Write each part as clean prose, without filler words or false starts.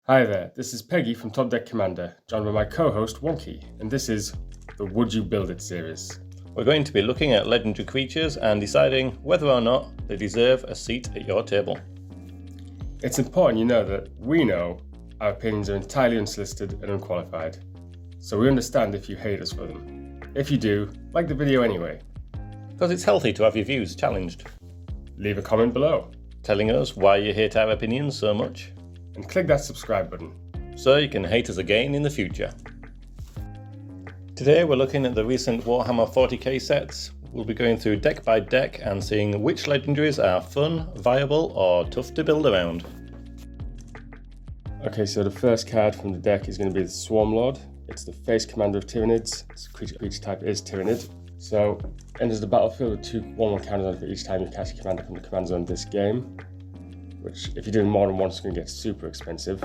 Hi there, this is Peggy from TopDeckCommander, joined by my co-host Wonky, and this is the Would You Build It series. We're going to be looking at legendary creatures and deciding whether or not they deserve a seat at your table. It's important you know that we know our opinions are entirely unsolicited and unqualified, so we understand if you hate us for them. If you do, like the video anyway. Because it's healthy to have your views challenged. Leave a comment below. Telling us why you hate our opinions so much. And click that subscribe button. So you can hate us again in the future. Today we're looking at the recent Warhammer 40k sets. We'll be going through deck by deck and seeing which legendaries are fun, viable or tough to build around. Okay, so the first card from the deck is going to be the Swarm Lord. It's the face commander of Tyranids. Its creature type is Tyranid. So enters the battlefield with 2 1/1 counters on for each time you cast a commander from the command zone this game. Which, if you're doing more than once, is going to get super expensive.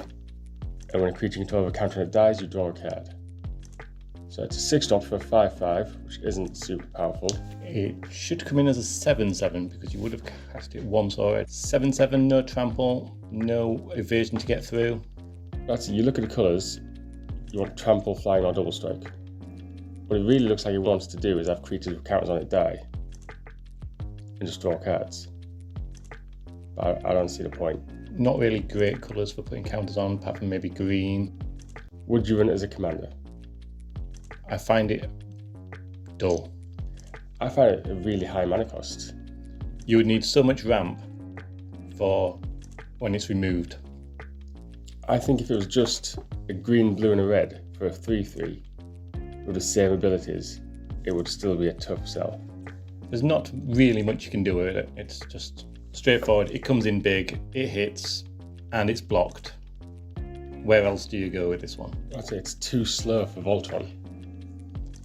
And when a creature controls a counter and it dies, you draw a card. So it's a 6-drop for a 5/5, which isn't super powerful. It should come in as a 7/7 because you would have cast it once already. 7/7, no trample, no evasion to get through. That's it, you look at the colours, you want trample, flying or double strike. What it really looks like it wants to do is have creatures with counters on it die. And just draw cards. I don't see the point. Not really great colours for putting counters on, apart from maybe green. Would you run it as a commander? I find it dull. I find it a really high mana cost. You would need so much ramp for when it's removed. I think if it was just a green, blue and a red for a 3/3 with the same abilities, it would still be a tough sell. There's not really much you can do with it. It's just straightforward. It comes in big, it hits, and it's blocked. Where else do you go with this one? I'd say it's too slow for Voltron.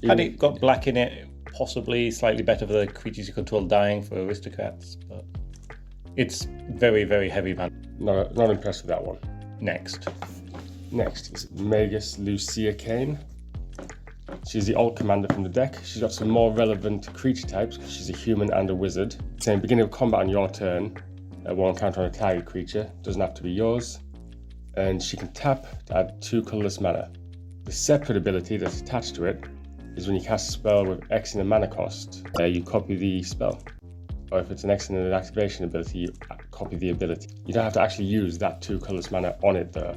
Had it got black in it, possibly slightly better for the creatures you control dying for aristocrats, but it's very, very heavy man. Not impressed with that one. Next is Magus Kane. She's the alt commander from the deck. She's got some more relevant creature types because she's a human and a wizard. Saying beginning of combat on your turn, one counter on a target creature, doesn't have to be yours. And she can tap to add 2 colourless mana. The separate ability that's attached to it is when you cast a spell with X in the mana cost, you copy the spell. Or if it's an X in an activation ability, you copy the ability. You don't have to actually use that 2 colourless mana on it though.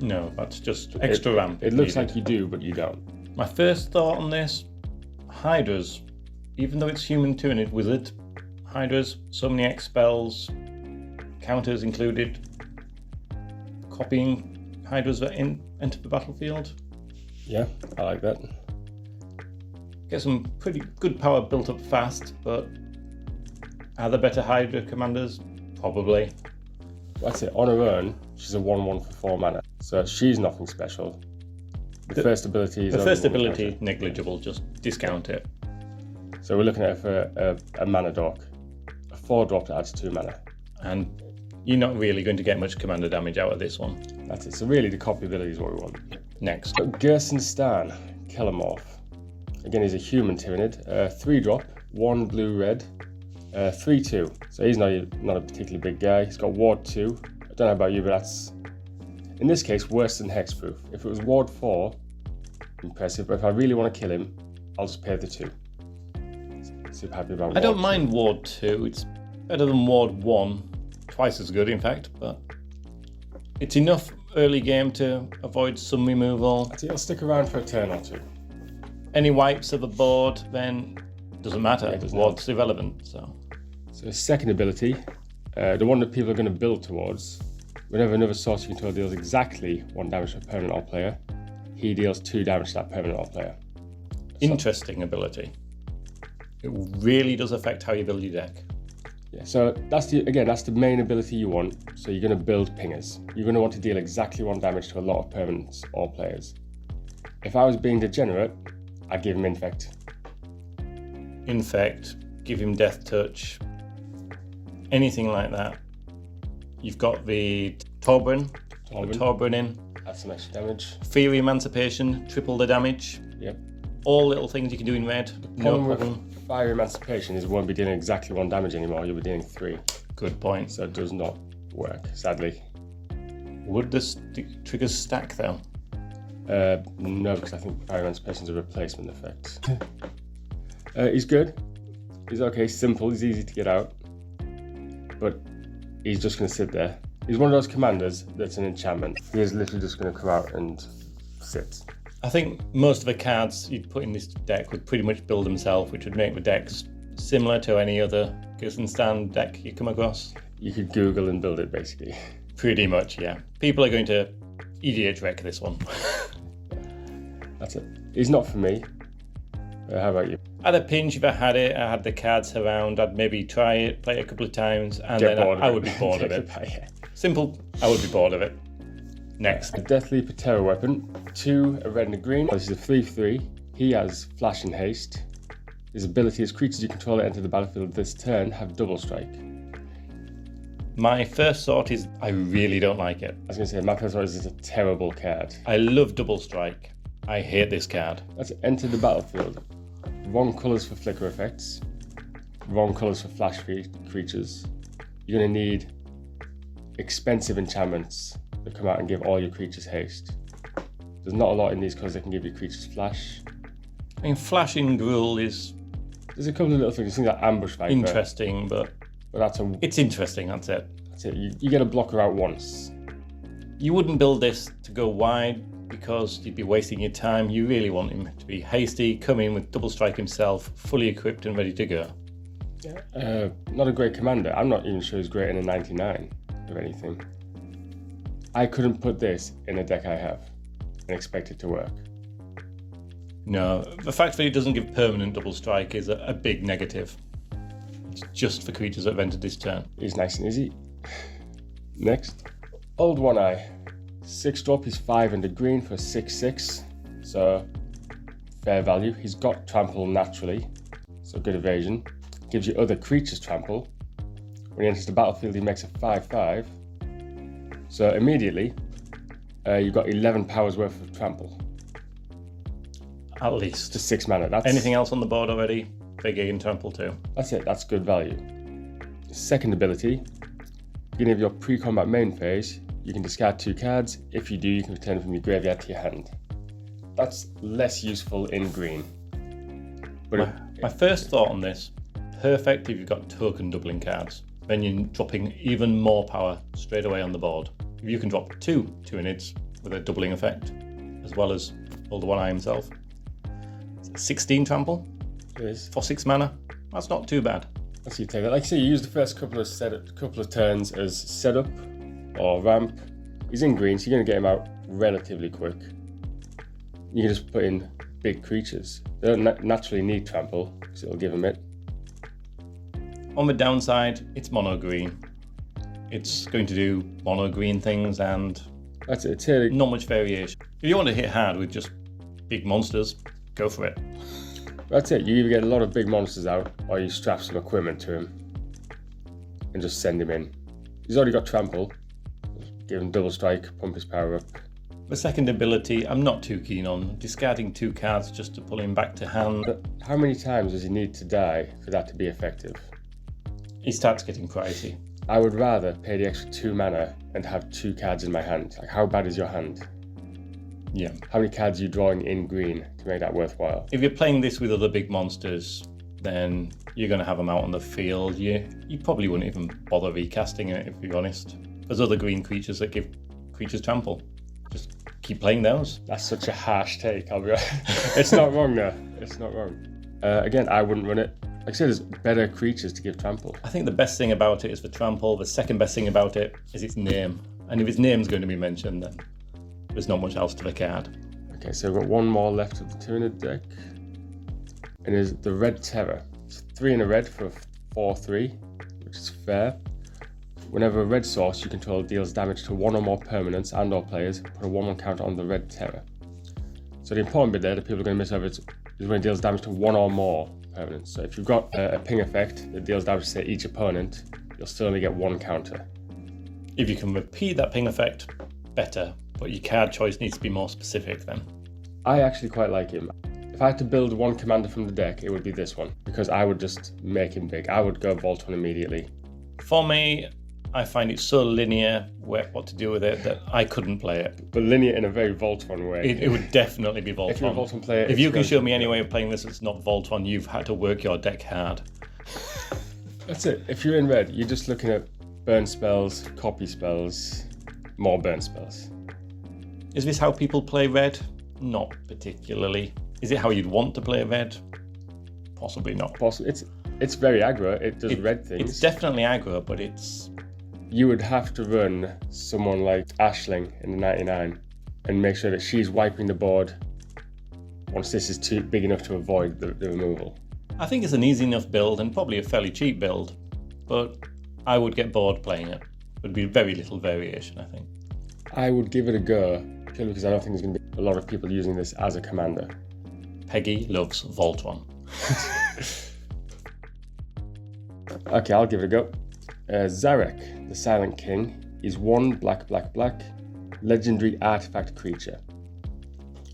No, that's just extra ramp. It looks like you do, but you don't. My first thought on this, Hydras, even though it's human Tyranid wizard, Hydras, so many X spells, counters included, copying Hydras that enter the battlefield. Yeah, I like that. Get some pretty good power built up fast, but are there better Hydra commanders? Probably. That's it, on her own, she's a 1/1 for 4 mana, so she's nothing special. The first ability is negligible, just discount it. So we're looking at it for a mana dork. A 4-drop that adds 2 mana. And you're not really going to get much commander damage out of this one. That's it, so really the copy ability is what we want. Next. Gerson Stan, Kellamorph. Again, he's a human Tyranid. 3-drop, 1 blue-red, 3/2. So he's not a particularly big guy. He's got Ward 2. I don't know about you, but that's, in this case, worse than Hexproof. If it was Ward 4, impressive, but if I really want to kill him, I'll just pay the 2. Super happy about Ward I don't mind Ward 2, it's better than Ward 1. Twice as good, in fact, but it's enough early game to avoid some removal. I think I'll stick around for a turn or 2. Any wipes of the board, then doesn't matter. Ward's irrelevant, so. So his second ability, the one that people are going to build towards, whenever another source you control deals exactly 1 damage to a permanent or player, he deals 2 damage to that permanent or player. Interesting ability. It really does affect how you build your deck. Yeah, so that's the main ability you want. So you're going to build pingers. You're going to want to deal exactly 1 damage to a lot of permanents or players. If I was being degenerate, I'd give him Infect. Infect, give him Death Touch, anything like that. You've got the Torbran in. That's some extra damage. Fury Emancipation, triple the damage. Yep. All little things you can do in red, no problem. Fire Emancipation is you won't be dealing exactly 1 damage anymore, you'll be dealing 3. Good point. So it does not work, sadly. Would the triggers stack though? No, because I think Fire Emancipation's a replacement effect. He's good. He's okay, simple, he's easy to get out. But he's just going to sit there. He's one of those commanders that's an enchantment. He is literally just going to come out and sit. I think most of the cards you'd put in this deck would pretty much build themselves, which would make the decks similar to any other Stand deck you come across. You could Google and build it, basically. Pretty much, yeah. People are going to EDH wreck this one. That's it. He's not for me. How about you? At a pinch, if I had it, I had the cards around, I'd maybe try it, play it a couple of times, and then I would be bored of it. Simple, I would be bored of it. Next. A Deathly Patera weapon. 2, a red and a green. This is a 3/3. He has Flash and Haste. His ability is creatures you control that enter the battlefield this turn have double strike. My first thought is I really don't like it. I was going to say, my first thought is it's a terrible card. I love double strike. I hate this card. Let's enter the battlefield. Wrong colours for flicker effects. Wrong colours for flash creatures. You're going to need expensive enchantments that come out and give all your creatures haste. There's not a lot in these colours that can give your creatures flash. I mean, flash in Gruul is... There's a couple of little things like Ambush Viper. Interesting, but it's interesting, that's it. That's it. You get a blocker out once. You wouldn't build this to go wide because you'd be wasting your time. You really want him to be hasty, come in with double strike himself, fully equipped and ready to go. Not a great commander. I'm not even sure he's great in a 99 of anything. I couldn't put this in a deck I have and expect it to work. No, the fact that he doesn't give permanent double strike is a big negative. It's just for creatures that have entered this turn. He's nice and easy. Next. Old One Eye. 6 drop, he's 5 and a green for a 6/6. So, fair value. He's got trample naturally, so good evasion. Gives you other creatures trample. When he enters the battlefield, he makes a 5/5. So immediately, you've got 11 powers worth of trample. At least. To 6 mana. That's... Anything else on the board already? Big and trample too. That's it, that's good value. Second ability, beginning of your pre-combat main phase, you can discard 2 cards. If you do, you can return them from your graveyard to your hand. That's less useful in green. But my first thought on this, perfect if you've got token doubling cards. Then you're dropping even more power straight away on the board. If you can drop 2 2-inids with a doubling effect, as well as Old One Eye himself. 16 trample for 6 mana. That's not too bad. That's you take that. Like I say, you use the first couple of turns as setup or ramp. He's in green, so you're going to get him out relatively quick. You can just put in big creatures. They don't naturally need trample because it'll give them it. On the downside, it's mono green. It's going to do mono green things and that's it. It's not much variation. If you want to hit hard with just big monsters, go for it. That's it. You either get a lot of big monsters out or you strap some equipment to him and just send him in. He's already got trample. Give him double strike, pump his power up. The second ability, I'm not too keen on. Discarding 2 cards just to pull him back to hand. But how many times does he need to die for that to be effective? He starts getting pricey. I would rather pay the extra 2 mana and have 2 cards in my hand. Like, how bad is your hand? Yeah. How many cards are you drawing in green to make that worthwhile? If you're playing this with other big monsters, then you're going to have them out on the field. You probably wouldn't even bother recasting it, if you're honest. There's other green creatures that give creatures trample. Just keep playing those. That's such a harsh take, I'll be honest. It's not wrong though. It's not wrong. Again, I wouldn't run it. Like I said, there's better creatures to give trample. I think the best thing about it is the trample. The second best thing about it is its name. And if its name's going to be mentioned, then there's not much else to the card. Okay, so we've got one more left of the 2 in the deck. And is the Red Terror. It's 3 in a red for a 4/3, which is fair. Whenever a red source you control deals damage to 1 or more permanents and or players, put a 1/1 counter on the Red Terror. So the important bit there that people are going to miss over is when it deals damage to 1 or more permanents. So if you've got a ping effect that deals damage to say, each opponent, you'll still only get 1 counter. If you can repeat that ping effect, better. But your card choice needs to be more specific then. I actually quite like him. If I had to build one commander from the deck, it would be this one, because I would just make him big. I would go Vault on immediately. For me, I find it so linear what to do with it that I couldn't play it. But linear in a very Voltron way. It would definitely be Voltron. If you're a Voltron player, if you can show me any way of playing this that's not Voltron, you've had to work your deck hard. That's it. If you're in red, you're just looking at burn spells, copy spells, more burn spells. Is this how people play red? Not particularly. Is it how you'd want to play red? Possibly not. It's very aggro. It does red things. It's definitely aggro, but it's... You would have to run someone like Aisling in the 99 and make sure that she's wiping the board once this is too big enough to avoid the removal. I think it's an easy enough build and probably a fairly cheap build, but I would get bored playing it. There'd be very little variation, I think. I would give it a go, purely because I don't think there's going to be a lot of people using this as a commander. Peggy loves Voltron. Okay, I'll give it a go. Zarek, the Silent King, is 1 black, legendary artifact creature.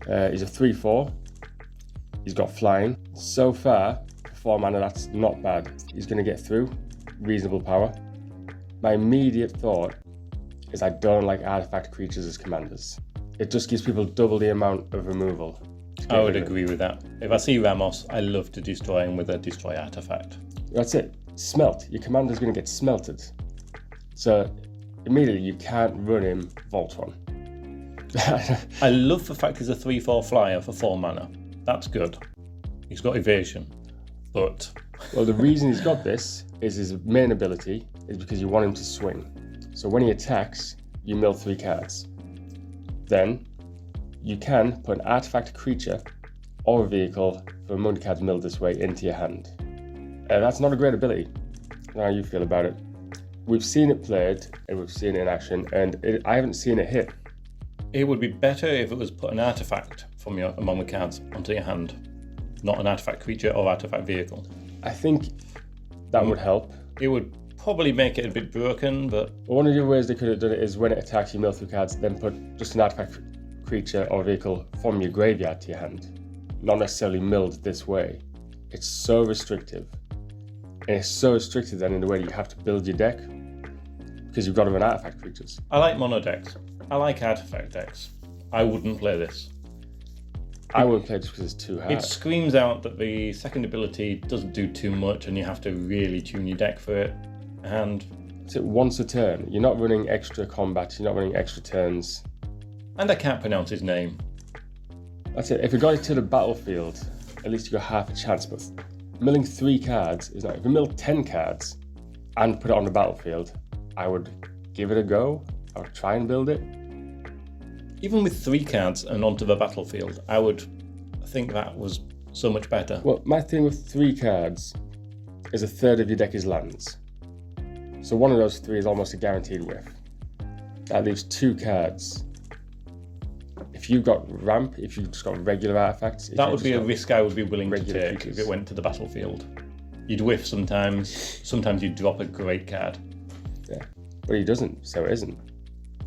He's a 3/4. He's got flying. So far, for 4 mana, that's not bad. He's going to get through. Reasonable power. My immediate thought is I don't like artifact creatures as commanders. It just gives people double the amount of removal. I would agree with that. If I see Ramos, I love to destroy him with a destroy artifact. That's it. Smelt. Your commander's going to get smelted. So immediately you can't run him Voltron. I love the fact he's a 3/4 flyer for 4 mana. That's good. He's got evasion, but... Well, the reason he's got this is his main ability is because you want him to swing. So when he attacks, you mill 3 cards. Then you can put an artifact creature or a vehicle for a multi cards milled this way into your hand. That's not a great ability. I don't know how you feel about it. We've seen it played and we've seen it in action, and I haven't seen it hit. It would be better if it was put an artifact from among the cards onto your hand, not an artifact creature or artifact vehicle. I think that would help. It would probably make it a bit broken, but... One of the ways they could have done it is when it attacks, you mill 3 cards, then put just an artifact creature or vehicle from your graveyard to your hand. Not necessarily milled this way. It's so restrictive. And it's so restricted then in the way you have to build your deck because you've got to run artifact creatures. I like mono decks. I like artifact decks. I wouldn't play this. I wouldn't play it just because it's too hard. It screams out that the second ability doesn't do too much and you have to really tune your deck for it. And it's once a turn. You're not running extra combat, you're not running extra turns. And I can't pronounce his name. That's it. If you got it to the battlefield, at least you got half a chance. But milling 3 cards is not. If you mill 10 cards and put it on the battlefield, I would give it a go. I would try and build it. Even with 3 cards and onto the battlefield, I would think that was so much better. Well, my thing with 3 cards is a third of your deck is lands. So one of those 3 is almost a guaranteed whiff. That leaves 2 cards. If you've got ramp, if you've just got regular artifacts... That would be a risk I would be willing to take creatures. if it went to the battlefield. You'd whiff sometimes you'd drop a great card. Yeah, but he doesn't, so it isn't.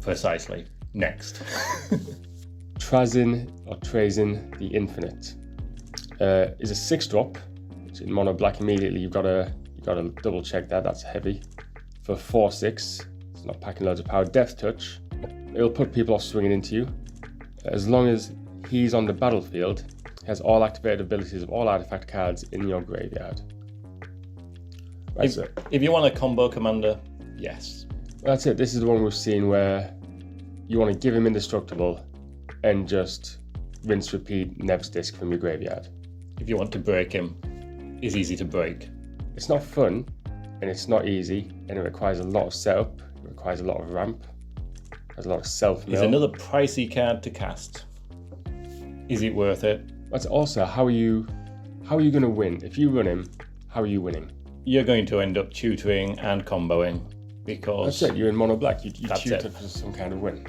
Precisely. Next. Trazin or Trazin the Infinite is a 6-drop, which in mono black immediately you've got to double check that. That's heavy. For 4/6, it's not packing loads of power. Death Touch, it'll put people off swinging into you. As long as he's on the battlefield, has all activated abilities of all artifact cards in your graveyard. That's it. If you want a combo commander, yes. That's it. This is the one we've seen where you want to give him indestructible and just rinse, repeat, Nev's Disc from your graveyard. If you want to break him, he's easy to break. It's not fun, and it's not easy, and it requires a lot of setup, it requires a lot of ramp, there's a lot of self-mill. He's another pricey card to cast. Is it worth it? But also, how are you going to win? If you run him, how are you winning? You're going to end up tutoring and comboing because... That's it, you're in mono black, you tutor for some kind of win.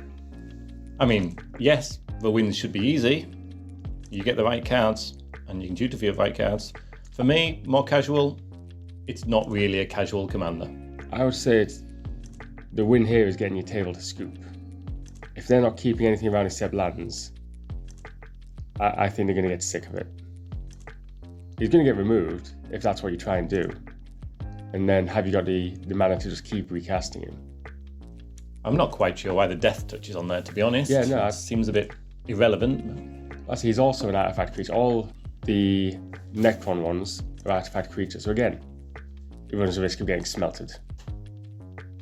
I mean, yes, the wins should be easy. You get the right cards and you can tutor for your right cards. For me, more casual, it's not really a casual commander. I would say the win here is getting your table to scoop. If they're not keeping anything around except lands, I think they're going to get sick of it. He's going to get removed if that's what you try and do. And then have you got the mana to just keep recasting him? I'm not quite sure why the death touch is on there, to be honest. Yeah, no, it seems a bit irrelevant. Actually, he's also an artifact creature. All the Necron ones are artifact creatures. So again, it runs the risk of getting smelted.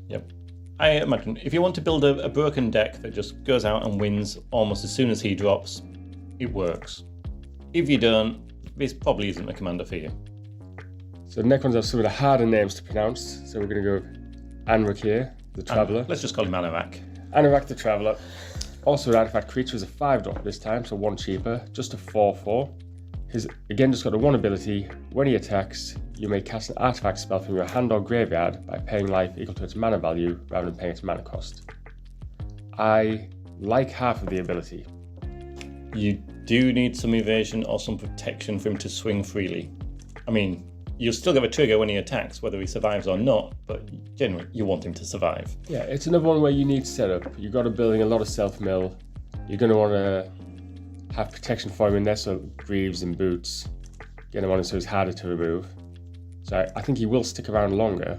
Yep. I imagine if you want to build a broken deck that just goes out and wins almost as soon as he drops, it works. If you don't, this probably isn't a commander for you. So Necrons have some of the harder names to pronounce. So we're going to go with Anrak here, the Traveller. Let's just call him Anorak. Anorak the Traveller. Also an artifact creature is a 5-drop this time, so 1 cheaper, just a 4/4. He's again just got a 1 ability. When he attacks, you may cast an artifact spell from your hand or graveyard by paying life equal to its mana value rather than paying its mana cost. I like half of the ability. You do need some evasion or some protection for him to swing freely. I mean, you'll still get a trigger when he attacks, whether he survives or not, but generally you want him to survive. Yeah, it's another one where you need setup. You've got to building a lot of self-mill. You're going to want to have protection for him in there, so greaves and boots. Get him on so he's harder to remove. So I think he will stick around longer.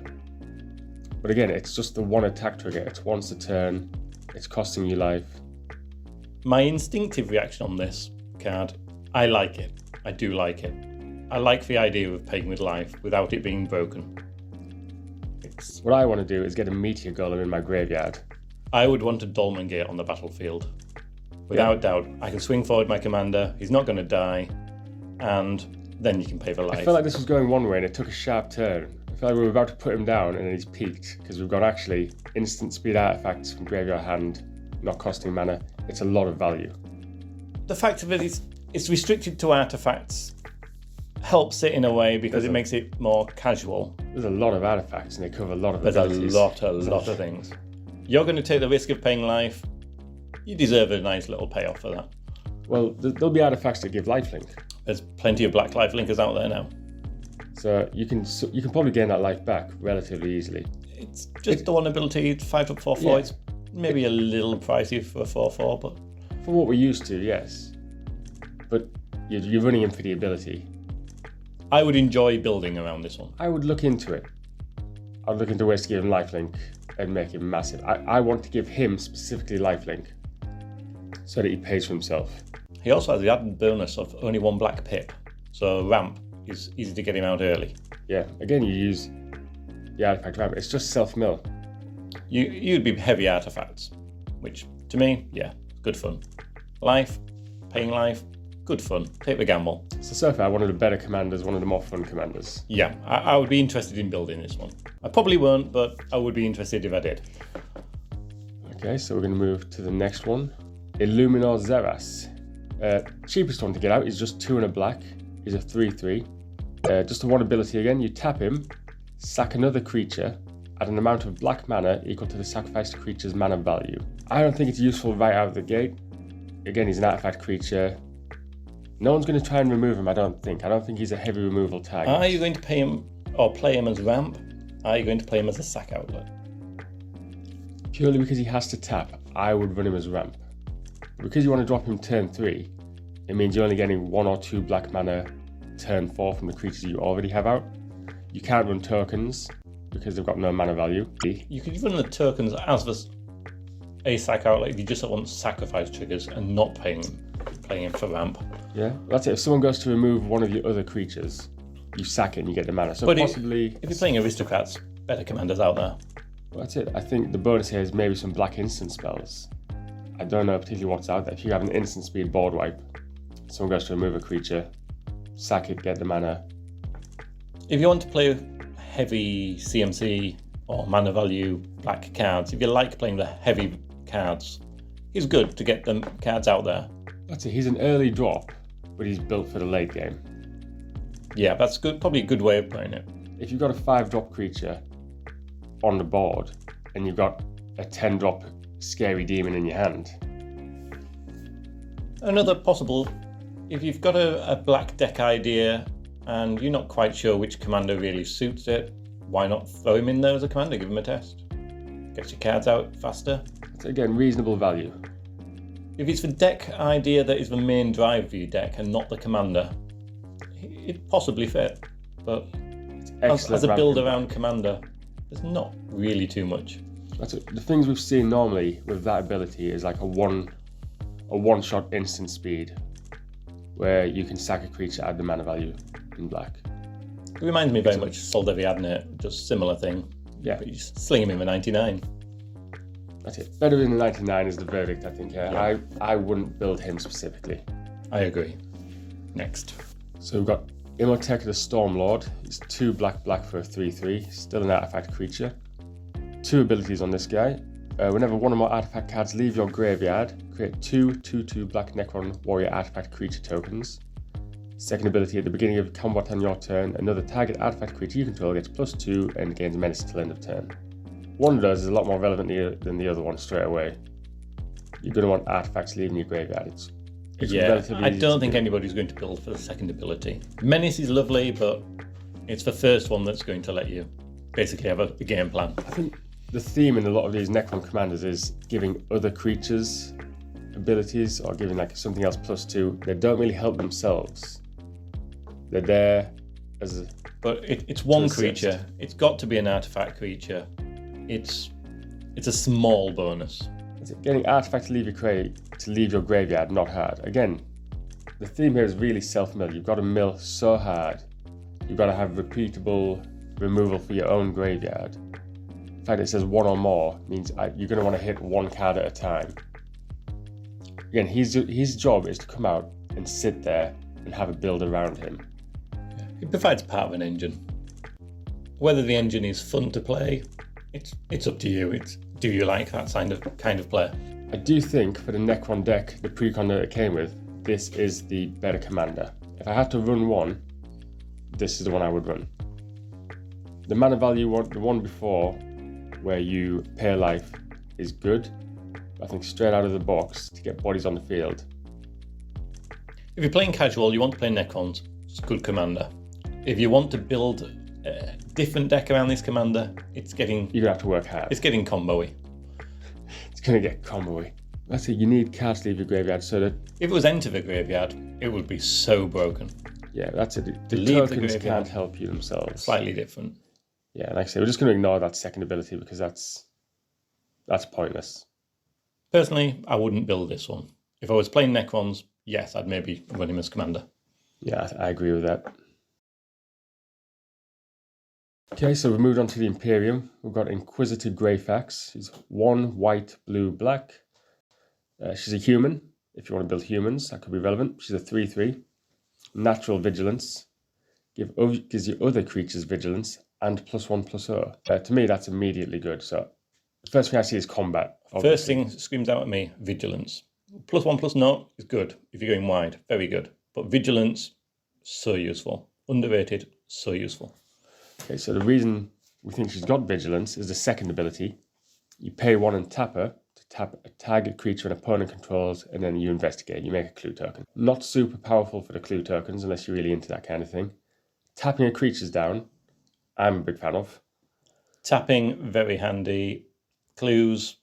But again, it's just the 1 attack trigger. It's once a turn. It's costing you life. My instinctive reaction on this card, I like it. I do like it. I like the idea of paying with life without it being broken. What I want to do is get a Meteor Golem in my graveyard. I would want a Dolmen Gate on the battlefield. Without doubt. I can swing forward my commander, he's not going to die, and then you can pay for life. I felt like this was going one way and it took a sharp turn. I felt like we were about to put him down and then he's peaked, because we've got actually instant speed artifacts from graveyard hand, not costing mana. It's a lot of value. The fact of it is, it's restricted to artifacts helps it in a way because it makes it more casual. There's a lot of artifacts and they cover a lot of There's abilities. a lot of things. You're going to take the risk of paying life. You deserve a nice little payoff for that. Well, there'll be artifacts that give lifelink. There's plenty of black lifelinkers out there now. So you can probably gain that life back relatively easily. It's just the 1 ability, 5-up 4/4. Yeah. It's maybe a little pricey for a 4/4, but For what we're used to, yes. But you're running him for the ability. I would enjoy building around this one. I would look into it. I'd look into ways to give him lifelink and make him massive. I want to give him specifically lifelink so that he pays for himself. He also has the added bonus of only 1 black pip, so ramp is easy to get him out early. Yeah, again, you use the artifact ramp. It's just self-mill. You'd be heavy artifacts, which to me, yeah, good fun. Life, paying life, good fun. Take the gamble. So far, one of the better commanders, one of the more fun commanders. Yeah, I would be interested in building this one. I probably won't, but I would be interested if I did. Okay, so we're going to move to the next one. Illuminor Zeras. Cheapest one to get out is just 2 and a black. He's a 3/3. Just a 1 ability again. You tap him, sack another creature at an amount of black mana equal to the sacrificed creature's mana value. I don't think it's useful right out of the gate. Again, he's an artifact creature. No one's going to try and remove him, I don't think. I don't think he's a heavy removal target. Are you going to pay him or play him as ramp? Are you going to play him as a sack outlet? Purely because he has to tap, I would run him as ramp. Because you want to drop him turn 3, it means you're only getting 1 or 2 black mana turn 4 from the creatures you already have out. You can't run tokens because they've got no mana value. You could run the tokens as a sack outlet if you just want sacrifice triggers and not playing him for ramp. Yeah, that's it. If someone goes to remove one of your other creatures, you sack it and you get the mana. So but possibly... if you're playing aristocrats, better commanders out there. Well, that's it. I think the bonus here is maybe some black instant spells. I don't know particularly what's out there. If you have an instant speed board wipe, someone goes to remove a creature, sack it, get the mana. If you want to play heavy CMC or mana value black cards, if you like playing the heavy cards, it's good to get the cards out there. That's it. He's an early drop, but he's built for the late game. Yeah, that's good. Probably a good way of playing it. If you've got a 5-drop creature on the board and you've got a 10-drop scary demon in your hand. Another possible, if you've got a black deck idea and you're not quite sure which commander really suits it, why not throw him in there as a commander, give him a test. Gets your cards out faster. It's again reasonable value. If it's the deck idea that is the main drive of your deck and not the commander, it possibly fit. But as a build around commander, there's not really too much. The things we've seen normally with that ability is like a one-shot instant speed, where you can sack a creature, add the mana value in black. It reminds me very much of Soldevi Adnet, just similar thing. Yeah. But you just sling him in the 99. That's it. Better than the 99 is the verdict, I think. Yeah. I wouldn't build him specifically. I agree. Next. So we've got Imhotep the Stormlord. He's 2 black for a 3/3. Still an artifact creature. 2 abilities on this guy. Whenever one or more artifact cards leave your graveyard, create 2/2/2 black Necron warrior artifact creature tokens. Second ability, at the beginning of combat on your turn, another target artifact creature you control gets +2 and gains menace till end of turn. One of those is a lot more relevant than the other one straight away. You're going to want artifacts leaving your graveyard. It's I don't think anybody's going to build for the second ability. Menace is lovely, but it's the first one that's going to let you basically have a game plan. I think the theme in a lot of these Necron commanders is giving other creatures abilities or giving like something else +2. They don't really help themselves. They're there as a... But it's one creature. It's got to be an artifact creature. It's a small bonus. Getting artifacts to leave your graveyard, not hard. Again, the theme here is really self-mill. You've got to mill so hard. You've got to have repeatable removal for your own graveyard. The fact it says one or more means you're going to want to hit one card at a time. Again, his job is to come out and sit there and have a build around him. It provides part of an engine. Whether the engine is fun to play, it's up to you. Do you like that kind of player? I do think for the Necron deck, the precon that it came with, this is the better commander. If I had to run one, this is the one I would run. The mana value one, the one before, where you pay life, is good. I think straight out of the box to get bodies on the field. If you're playing casual, you want to play Necrons, it's a good commander. If you want to build a different deck around this commander, you're going to have to work hard. It's getting combo-y. It's going to get combo-y. That's it, you need cards to leave your graveyard so that... If it was enter the graveyard, it would be so broken. Yeah, that's it. The tokens can't help you themselves. Slightly different. Yeah, like I say, we're just going to ignore that second ability because that's pointless. Personally, I wouldn't build this one. If I was playing Necrons, yes, I'd maybe run him as commander. Yeah, I agree with that. Okay, so we've moved on to the Imperium. We've got Inquisitor Greyfax. She's 1 white, blue, black. She's a human. If you want to build humans, that could be relevant. She's a 3/3. Natural vigilance. Gives you other creatures vigilance and +1/+0. To me, that's immediately good. So the first thing I see is combat. Obviously. First thing screams out at me, vigilance. +1/+0 is good if you're going wide. Very good. But vigilance, so useful. Underrated, so useful. Okay, so the reason we think she's got vigilance is the second ability. You pay 1 and tap her to tap a target creature an opponent controls, and then you investigate. You make a clue token. Not super powerful for the clue tokens unless you're really into that kind of thing. Tapping a creature's down, I'm a big fan of. Tapping, very handy. Clues,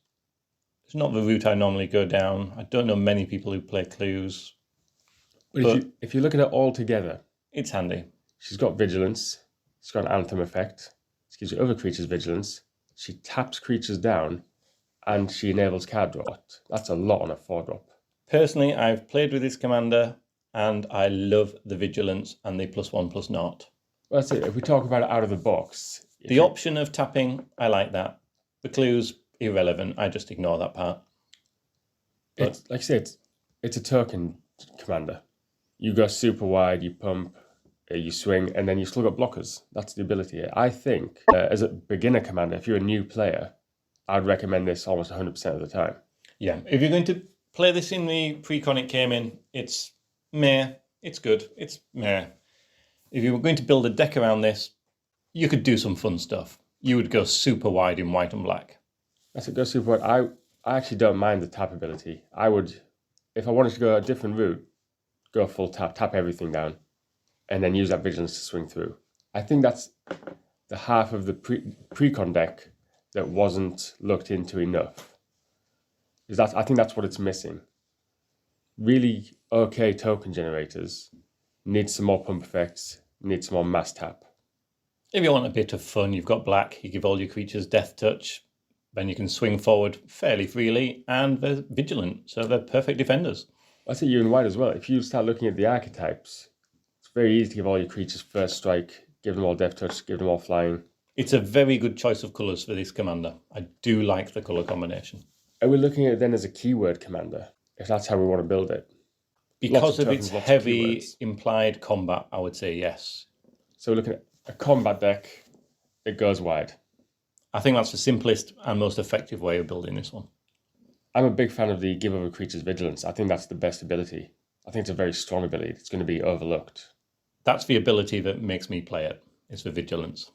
it's not the route I normally go down. I don't know many people who play clues. But if you're looking at it all together, it's handy. She's got vigilance. She's got an anthem effect. She gives you other creatures vigilance. She taps creatures down, and she enables card draw. That's a lot on a 4-drop. Personally, I've played with this commander, and I love the vigilance and the +1/+0. Well, that's it. If we talk about it out of the box, the option of tapping, I like that. The clues, irrelevant. I just ignore that part. But like I said, it's a token commander. You go super wide, you pump, you swing, and then you still got blockers. That's the ability. I think, as a beginner commander, if you're a new player, I'd recommend this almost 100% of the time. Yeah, if you're going to play this in the pre-con it came in, it's meh, it's good, it's meh. If you were going to build a deck around this, you could do some fun stuff. You would go super wide in white and black. That's it, go super wide. I actually don't mind the tap ability. I would, if I wanted to go a different route, go full tap everything down, and then use that vigilance to swing through. I think that's the half of the pre-con deck that wasn't looked into enough. I think that's what it's missing. Really okay token generators need some more pump effects, need some more mass tap. If you want a bit of fun, you've got black, you give all your creatures death touch. Then you can swing forward fairly freely, and they're vigilant, so they're perfect defenders. I say you in white as well. If you start looking at the archetypes, it's very easy to give all your creatures first strike, give them all death touch, give them all flying. It's a very good choice of colours for this commander. I do like the colour combination. Are we looking at it then as a keyword commander, if that's how we want to build it? Because of its heavy implied combat, I would say yes. So we're looking at a combat deck, it goes wide. I think that's the simplest and most effective way of building this one. I'm a big fan of the give other creatures vigilance. I think that's the best ability. I think it's a very strong ability. It's going to be overlooked. That's the ability that makes me play it. It's the vigilance.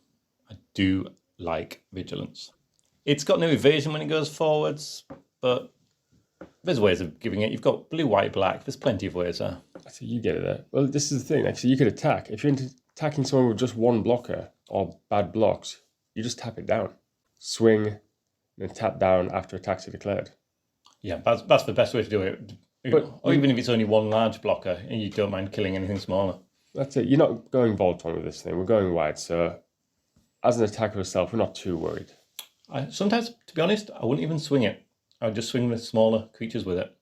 I do like vigilance. It's got no evasion when it goes forwards, but there's ways of giving it. You've got blue, white, black. There's plenty of ways there. So you get it there. Well, this is the thing. Actually, you could attack. If you're attacking someone with just one blocker or bad blocks, you just tap it down. Swing, then tap down after attacks are declared. Yeah, that's the best way to do it. Or even if it's only one large blocker and you don't mind killing anything smaller. That's it. You're not going Voltron with this thing. We're going wide. So as an attacker itself, we're not too worried. Sometimes, to be honest, I wouldn't even swing it. I would just swing the smaller creatures with it.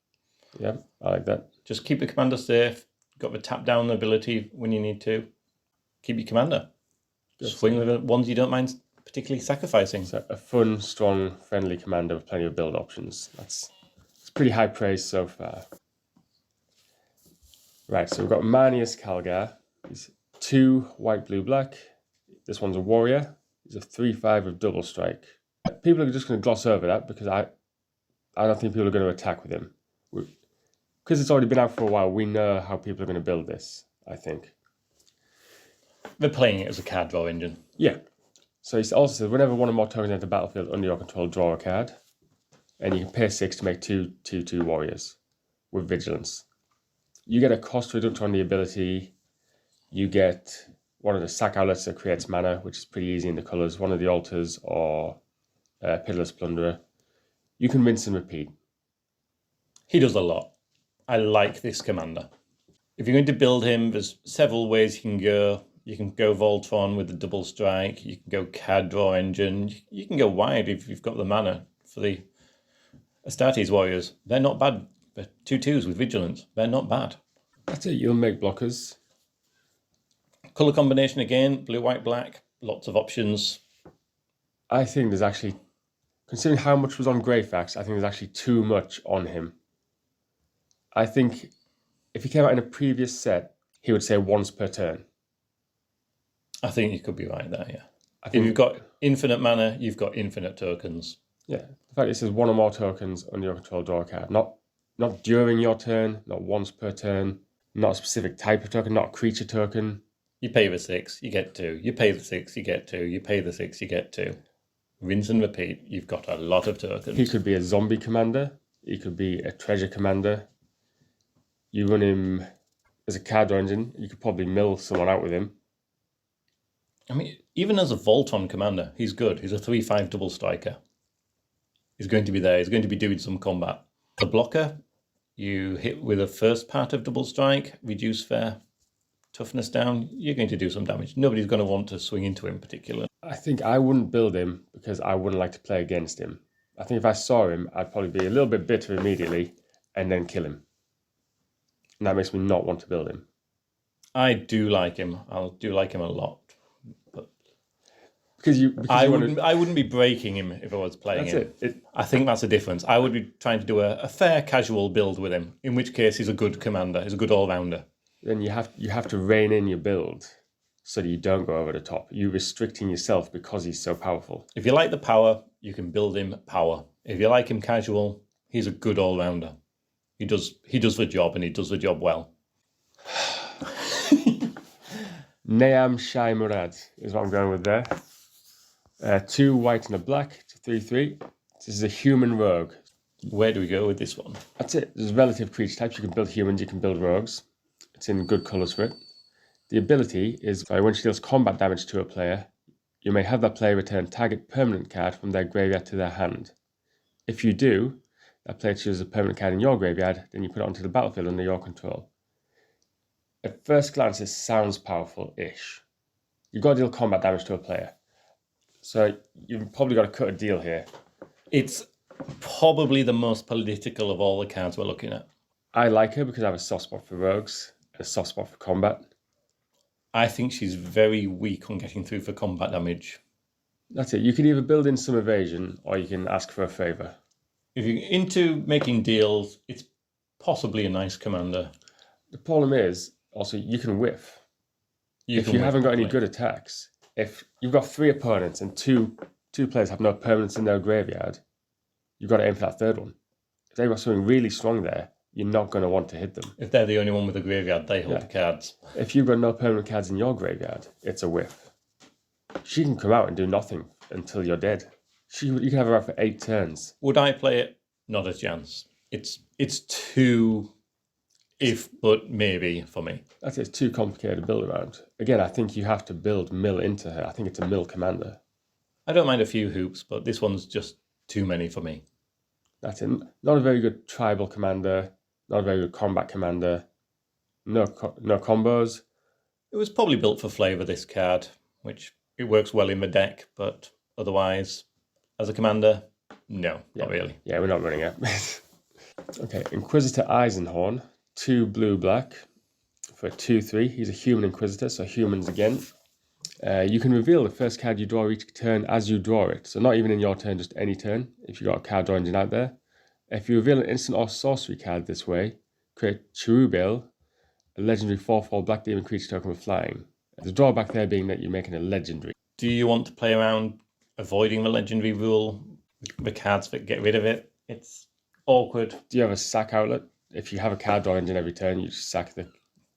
Yeah, I like that. Just keep the commander safe. Got the tap down ability when you need to. Keep your commander. Swing with the ones you don't mind particularly sacrificing. So a fun, strong, friendly commander with plenty of build options. It's pretty high praise so far. Right, so we've got Manius Calgar. He's 2 white, blue, black. This one's a warrior. He's a 3/5 with double strike. People are just going to gloss over that because I don't think people are going to attack with him. Because it's already been out for a while, we know how people are going to build this, I think. They're playing it as a card draw engine. Yeah. So he also says, whenever one or more tokens enter the battlefield under your control, draw a card. And you can pay 6 to make 2/2 warriors with vigilance. You get a cost reduction on the ability. You get one of the sack outlets that creates mana, which is pretty easy in the colours. One of the altars or Pitiless Plunderer. You can rinse and repeat. He does a lot. I like this commander. If you're going to build him, there's several ways you can go. You can go Voltron with the double strike. You can go card draw engine. You can go wide if you've got the mana for the Astartes warriors. They're not bad. They're 2/2s with vigilance. They're not bad. That's it. You'll make blockers. Colour combination again, blue, white, black. Lots of options. I think there's actually, considering how much was on Greyfax, I think there's actually too much on him. I think if he came out in a previous set, he would say once per turn. I think you could be right there, yeah. If you've got infinite mana, you've got infinite tokens. Yeah, the fact it says one or more tokens under your control, draw a card. Not during your turn, not once per turn, not a specific type of token, not a creature token. You pay the 6, you get 2. You pay the 6, you get 2. You pay the 6, you get 2. Rinse and repeat. You've got a lot of tokens. He could be a zombie commander. He could be a treasure commander. You run him as a card engine. You could probably mill someone out with him. I mean, even as a Voltron commander, he's good. He's a 3/5 double striker. He's going to be there. He's going to be doing some combat. The blocker, you hit with the first part of double strike, reduce their toughness down. You're going to do some damage. Nobody's going to want to swing into him particularly. I think I wouldn't build him because I wouldn't like to play against him. I think if I saw him, I'd probably be a little bit bitter immediately and then kill him. And that makes me not want to build him. I do like him. I do like him a lot. But I wouldn't be breaking him if I was playing him. I think that's the difference. I would be trying to do a fair casual build with him, in which case he's a good commander. He's a good all-rounder. Then you have to rein in your build so that you don't go over the top. You're restricting yourself because he's so powerful. If you like the power, you can build him power. If you like him casual, he's a good all-rounder. He does the job, and he does the job well. Neam Shai Murad is what I'm going with there. 2 white and a black to 3/3. This is a human rogue. Where do we go with this one? That's it. There's relative creature types. You can build humans, you can build rogues. It's in good colours for it. The ability is, when she deals combat damage to a player, you may have that player return target permanent card from their graveyard to their hand. If you do, that player chooses a permanent card in your graveyard, then you put it onto the battlefield under your control. At first glance, this sounds powerful-ish. You've got to deal combat damage to a player. So you've probably got to cut a deal here. It's probably the most political of all the cards we're looking at. I like her because I have a soft spot for rogues, a soft spot for combat. I think she's very weak on getting through for combat damage. That's it. You can either build in some evasion or you can ask for a favour. If you're into making deals, it's possibly a nice commander. The problem is, also, you can whiff. If you haven't got any good attacks, if you've got 3 opponents and two players have no permanents in their graveyard, you've got to aim for that third one. If they've got something really strong there, you're not going to want to hit them. If they're the only one with a graveyard, they hold the cards. If you've got no permanent cards in your graveyard, it's a whiff. She can come out and do nothing until you're dead. You can have her out for 8 turns. Would I play it? Not a chance. It's too if but maybe for me. That's it. It's too complicated to build around. Again, I think you have to build mill into her. I think it's a mill commander. I don't mind a few hoops, but this one's just too many for me. That's it. Not a very good tribal commander. Not a very good combat commander. No combos. It was probably built for flavour, this card, which it works well in the deck, but otherwise, as a commander, no, not really. Yeah, we're not running it. Okay, Inquisitor Eisenhorn, 2 blue-black for a 2/3. He's a human Inquisitor, so humans again. You can reveal the first card you draw each turn as you draw it. So not even in your turn, just any turn, if you've got a card draw engine out there. If you reveal an instant or sorcery card this way, create Cherubale, a legendary 4/4 black demon creature token with flying. The drawback there being that you're making a legendary. Do you want to play around avoiding the legendary rule, the cards that get rid of it? It's awkward. Do you have a sack outlet? If you have a card draw engine every turn, you just sack the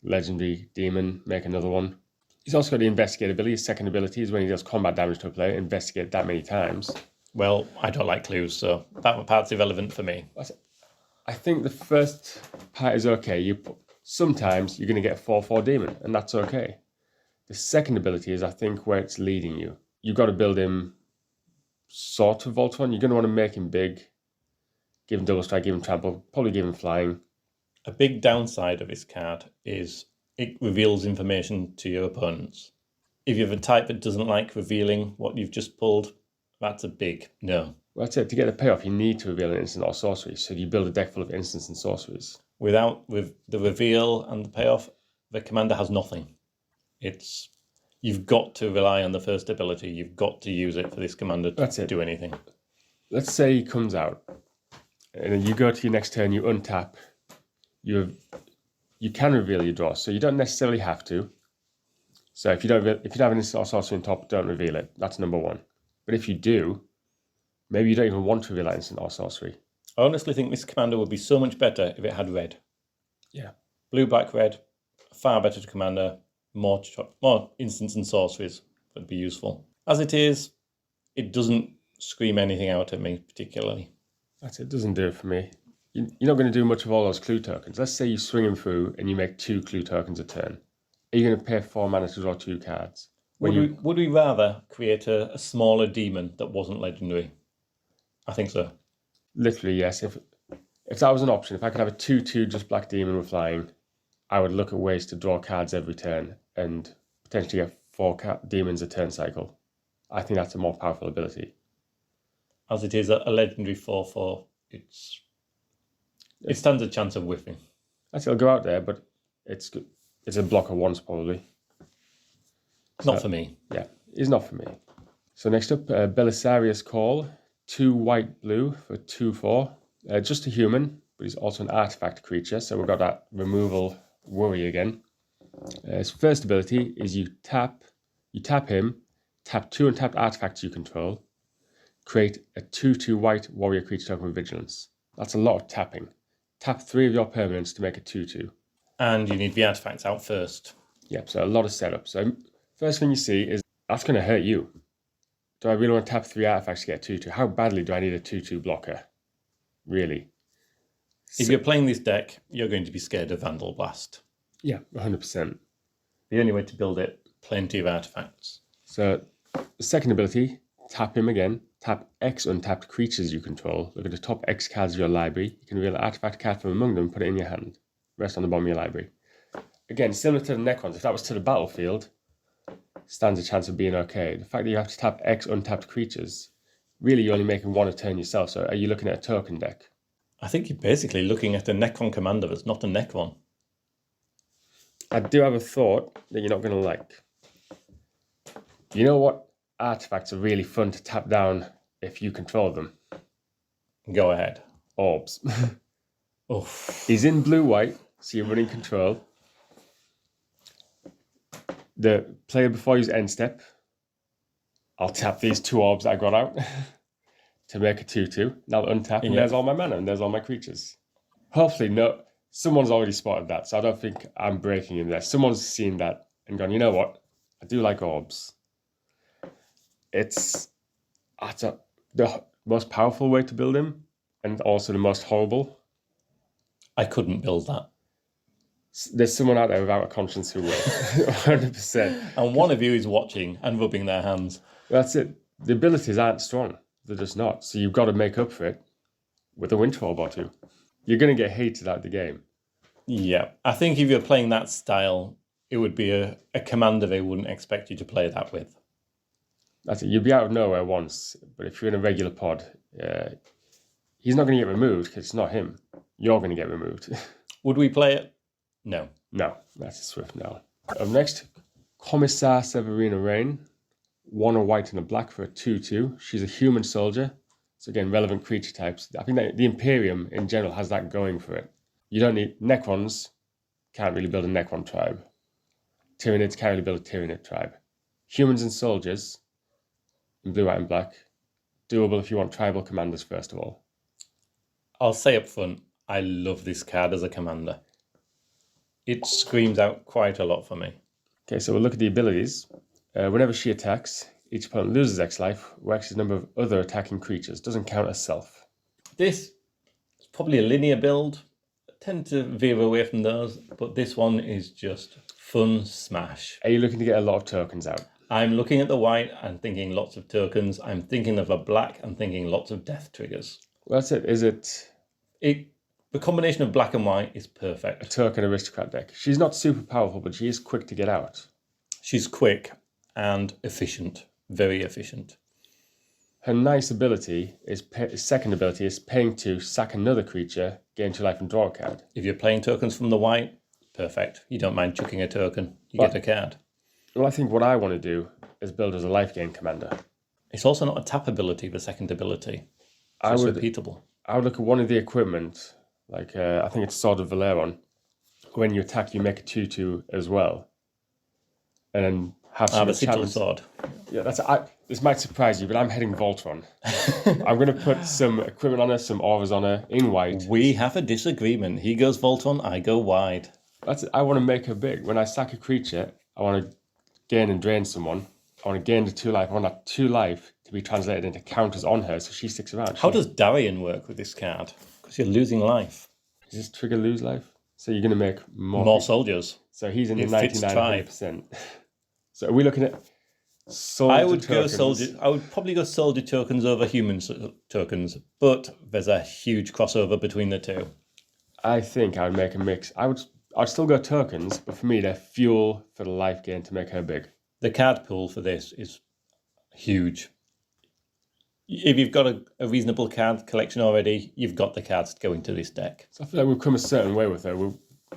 legendary demon, make another one. He's also got the investigate ability. His second ability is when he does combat damage to a player, investigate that many times. Well, I don't like clues, so that part's irrelevant for me. I think the first part is okay. Sometimes you're going to get a 4/4 demon, and that's okay. The second ability is, I think, where it's leading you. You've got to build him sort of Voltron. You're going to want to make him big, give him double strike, give him trample, probably give him flying. A big downside of this card is it reveals information to your opponents. If you have a type that doesn't like revealing what you've just pulled, that's a big no. Well, that's it. To get a payoff, you need to reveal an instant or sorcery. So you build a deck full of instants and sorceries. With the reveal and the payoff, the commander has nothing. You've got to rely on the first ability. You've got to use it for this commander to do anything. Let's say he comes out, and then you go to your next turn, you untap. You can reveal your draw, so you don't necessarily have to. So if you don't have an instant or sorcery on top, don't reveal it. That's number 1. But if you do, maybe you don't even want to reveal that instant or sorcery. I honestly think this commander would be so much better if it had red. Yeah. Blue, black, red, far better to commander, more instants and sorceries would be useful. As it is, it doesn't scream anything out at me particularly. That's it. Doesn't do it for me. You're not going to do much of all those clue tokens. Let's say you swing him through and you make 2 clue tokens a turn. Are you going to pay 4 mana to draw 2 cards? Would we rather create a smaller demon that wasn't legendary? I think so. Literally, yes. If that was an option, if I could have a 2/2 just black demon with flying, I would look at ways to draw cards every turn and potentially get 4 demons a turn cycle. I think that's a more powerful ability. As it is a legendary 4/4, it stands a chance of whiffing. It'll go out there, but it's a blocker once probably. Not for me. Yeah, it's not for me. So next up, Belisarius Call, 2 white-blue for 2/4. Just a human, but he's also an artifact creature, so we've got that removal worry again. His first ability is you tap him, tap 2 untapped artifacts you control, create a 2/2 white warrior creature token with vigilance. That's a lot of tapping. Tap 3 of your permanents to make a 2/2. And you need the artifacts out first. Yep, so a lot of setup. So first thing you see is that's going to hurt you. Do I really want to tap 3 artifacts to get a 2/2? How badly do I need a 2/2 blocker? Really? If you're playing this deck, you're going to be scared of Vandal Blast. Yeah, 100%. The only way to build it, plenty of artifacts. So the second ability, tap him again. Tap X untapped creatures you control. Look at the top X cards of your library. You can reveal an artifact card from among them and put it in your hand. Rest on the bottom of your library. Again, similar to the Necrons, if that was to the battlefield, stands a chance of being okay. The fact that you have to tap X untapped creatures really you're only making one a turn yourself, so are you looking at a token deck? I think you're basically looking at a Necron commander that's not a Necron. I do have a thought that you're not going to like. You know what artifacts are really fun to tap down if you control them? Go ahead. Orbs. Oh. He's in blue-white, so you're running control. The player before you end step, I'll tap these 2 orbs that I got out to make a 2/2. Now untap, and there's all my mana, and there's all my creatures. Hopefully, someone's already spotted that, so I don't think I'm breaking in there. Someone's seen that and gone, you know what? I do like orbs. It's the most powerful way to build him, and also the most horrible. I couldn't build that. There's someone out there without a conscience who will. 100%. And one of you is watching and rubbing their hands. That's it. The abilities aren't strong. They're just not. So you've got to make up for it with a winter orb or 2. You're going to get hated out of the game. Yeah. I think if you're playing that style, it would be a commander they wouldn't expect you to play that with. That's it. You'll be out of nowhere once, but if you're in a regular pod, he's not going to get removed because it's not him. You're going to get removed. Would we play it? No. No, that's a swift no. Up next, Commissar Severina Rain. 1 a white and a black for a 2/2. She's a human soldier. So again, relevant creature types. I think that the Imperium in general has that going for it. You don't need Necrons. Can't really build a Necron tribe. Tyranids can't really build a Tyranid tribe. Humans and soldiers in blue, white, and black. Doable if you want tribal commanders first of all. I'll say up front, I love this card as a commander. It screams out quite a lot for me. Okay, so we'll look at the abilities. Whenever she attacks, each opponent loses X life, or X is the number of other attacking creatures. Doesn't count as self. This is probably a linear build. I tend to veer away from those, but this one is just fun smash. Are you looking to get a lot of tokens out? I'm looking at the white and thinking lots of tokens. I'm thinking of the black and thinking lots of death triggers. Well, that's it. Is it... The combination of black and white is perfect. A token aristocrat deck. She's not super powerful, but she is quick to get out. She's quick and efficient. Very efficient. Her nice ability is... second ability is paying 2, sack another creature, gain 2 life and draw a card. If you're playing tokens from the white, perfect. You don't mind chucking a token. You get a card. Well, I think what I want to do is build as a life gain commander. It's also not a tap ability, the second ability. So it's repeatable. I would look at one of the equipment, like I think it's Sword of Valeron. When you attack, you make a 2/2 as well. And then have some the sigil sword. Yeah, this might surprise you, but I'm heading Voltron. I'm going to put some equipment on her, some auras on her in white. We have a disagreement. He goes Voltron, I go wide. That's it. I want to make her big. When I sack a creature, I want to gain and drain someone. I want to gain the 2 life. I want that 2 life to be translated into counters on her so she sticks around. How does Darian work with this card? Because you're losing life. Does this trigger lose life? So you're going to make more soldiers. So he's in the 99%. So are we looking at soldier I would tokens? go soldier. I would probably go soldier tokens over human tokens, but there's a huge crossover between the two. I think I would make a mix. I'd still go tokens, but for me they're fuel for the life gain to make her big. The card pool for this is huge. If you've got a reasonable card collection already, you've got the cards to go into this deck. So I feel like we've come a certain way with her.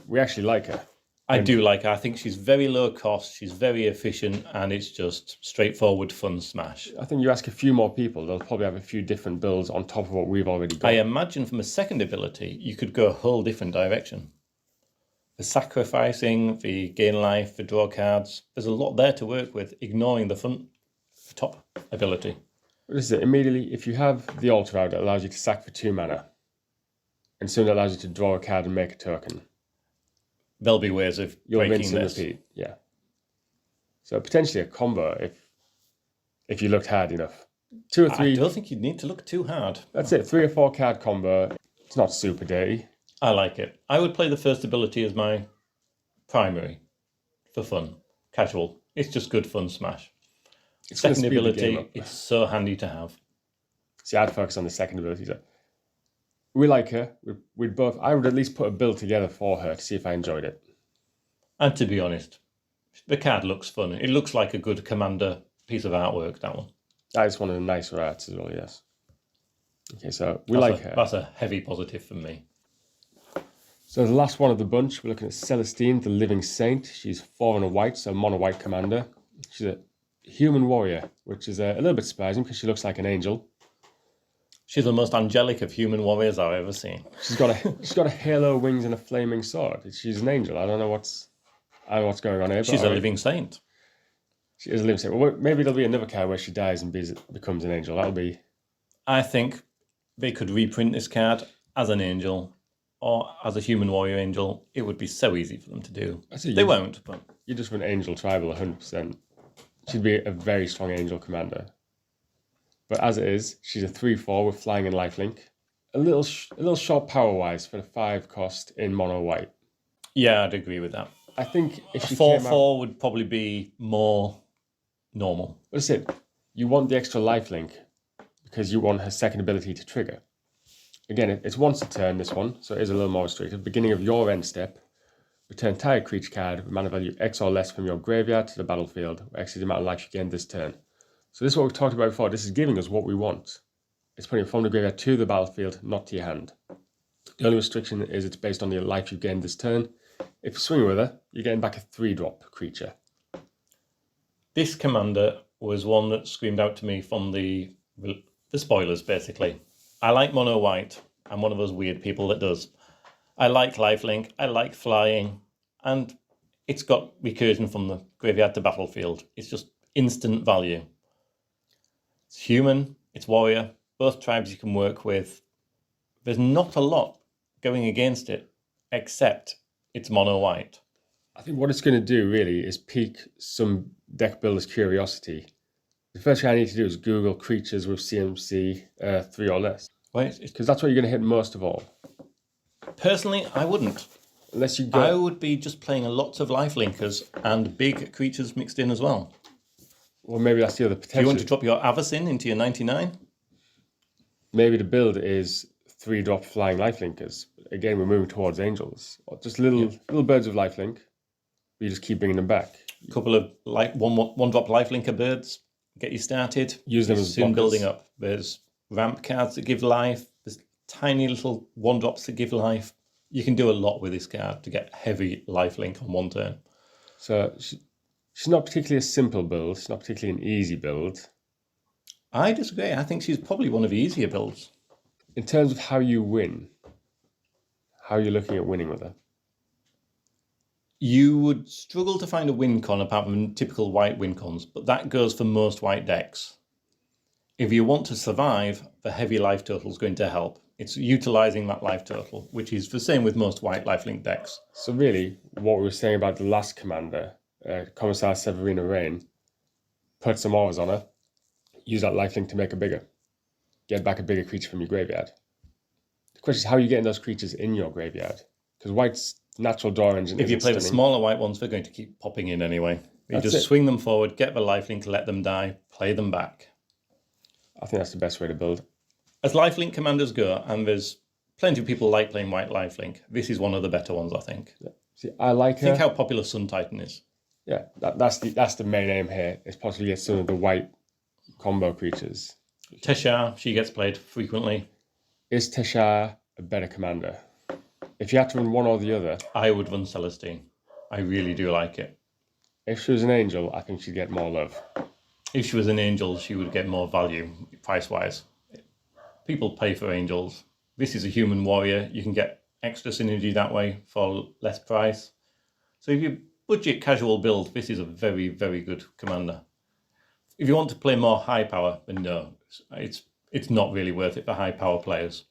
We actually like her. I do like her. I think she's very low cost, she's very efficient, and it's just straightforward fun smash. I think you ask a few more people, they'll probably have a few different builds on top of what we've already got. I imagine from a second ability, you could go a whole different direction. The sacrificing, the gain life, the draw cards, there's a lot there to work with, ignoring the top ability. This is it. Immediately, if you have the altar out, it allows you to sack for 2 mana. And soon it allows you to draw a card and make a token. There'll be ways of You'll breaking rinse and this. repeat, yeah. So potentially a combo if you looked hard enough. 2 or 3. I don't think you'd need to look too hard. That's it. 3 or 4 card combo. It's not super dirty. I like it. I would play the first ability as my primary for fun, casual. It's just good fun smash. It's second ability, it's so handy to have. See, I'd focus on the second ability. We like her. I would at least put a build together for her to see if I enjoyed it. And to be honest, the card looks fun. It looks like a good commander piece of artwork, that one. That is one of the nicer arts as well, yes. Okay, so we like her. That's a heavy positive for me. So the last one of the bunch, we're looking at Celestine, the Living Saint. She's 4 and a white, so mono white commander. She's a human warrior, which is a little bit surprising because she looks like an angel. She's the most angelic of human warriors I've ever seen. She's got a halo, wings, and a flaming sword. She's an angel. I don't know what's going on here. She's a living saint. She is a living saint. Well, maybe there'll be another card where she dies and becomes an angel. That'll be. I think they could reprint this card as an angel or as a human warrior angel. It would be so easy for them to do. They won't, but You just run angel tribal 100%. She'd be a very strong angel commander. But as it is, she's a 3/4 with flying and lifelink. A little short power-wise for the 5 cost in mono white. Yeah, I'd agree with that. I think if she 4/4 would probably be more normal. That's it. You want the extra lifelink because you want her second ability to trigger. Again, it's once a turn, this one, so it is a little more restricted. Beginning of your end step, return target creature card with mana value X or less from your graveyard to the battlefield, where X is the amount of life you gain this turn. So this is what we've talked about before. This is giving us what we want. It's putting it from the graveyard to the battlefield, not to your hand. The only restriction is it's based on the life you gained this turn. If you swing with her, you're getting back a 3-drop creature. This commander was one that screamed out to me from the spoilers, basically. I like mono white. I'm one of those weird people that does. I like lifelink, I like flying, and it's got recursion from the graveyard to battlefield. It's just instant value. It's human, it's warrior, both tribes you can work with. There's not a lot going against it, except it's mono white. I think what it's going to do really is pique some deck builders' curiosity. The first thing I need to do is Google creatures with CMC 3 or less. Because that's what you're going to hit most of all. Personally, I wouldn't. Unless you I would be just playing lots of lifelinkers and big creatures mixed in as well. Well, maybe that's the other potential. Do you want to drop your Avacyn into your 99? Maybe the build is 3-drop flying lifelinkers. Again, we're moving towards angels. Or just little birds with lifelink. You just keep bringing them back. A couple of one-drop lifelinker birds, get you started. Use them as soon blockers. Building up. There's ramp cards that give life. There's tiny little 1-drops that give life. You can do a lot with this card to get heavy lifelink on one turn. So she's not particularly a simple build. She's not particularly an easy build. I disagree. I think she's probably one of the easier builds. In terms of how you win, how are you looking at winning with her? You would struggle to find a win con apart from typical white win cons, but that goes for most white decks. If you want to survive, the heavy life total is going to help. It's utilising that life total, which is the same with most white lifelink decks. So really, what we were saying about the last commander, Commissar Severina Rain, put some auras on her, use that lifelink to make her bigger. Get back a bigger creature from your graveyard. The question is how are you getting those creatures in your graveyard? Because white's natural door engine If you play the smaller white ones, they're going to keep popping in anyway. You just swing them forward, get the lifelink, let them die, play them back. I think that's the best way to build. As lifelink commanders go, and there's plenty of people like playing white lifelink, this is one of the better ones, I think. Yeah. See, I like her. Think how popular Sun Titan is. Yeah, that's the main aim here, is possibly get some of the white combo creatures. Teshar, she gets played frequently. Is Teshar a better commander? If you had to run one or the other... I would run Celestine. I really do like it. If she was an angel, I think she'd get more love. If she was an angel, she would get more value, price-wise. People pay for angels. This is a human warrior. You can get extra synergy that way for less price. So if you budget casual build, this is a very, very good commander. If you want to play more high power, then no. It's not really worth it for high power players.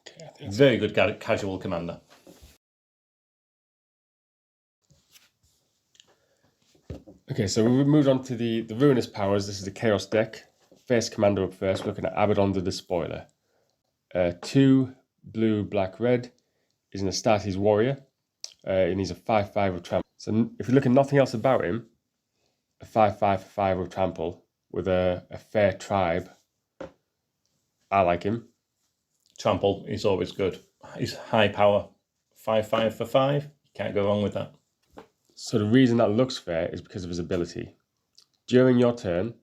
Okay, very good casual commander. Okay, so we moved on to the Ruinous Powers. This is the Chaos deck. First commander up first, looking at Abaddon the Despoiler. 2 blue, black, red. He's an Astartes warrior. And he's a 5/5 with trample. So if you look at nothing else about him, a 5/5 with trample with a fair tribe. I like him. Trample is always good. He's high power. 5/5 for 5. You can't go wrong with that. So the reason that looks fair is because of his ability. During your turn,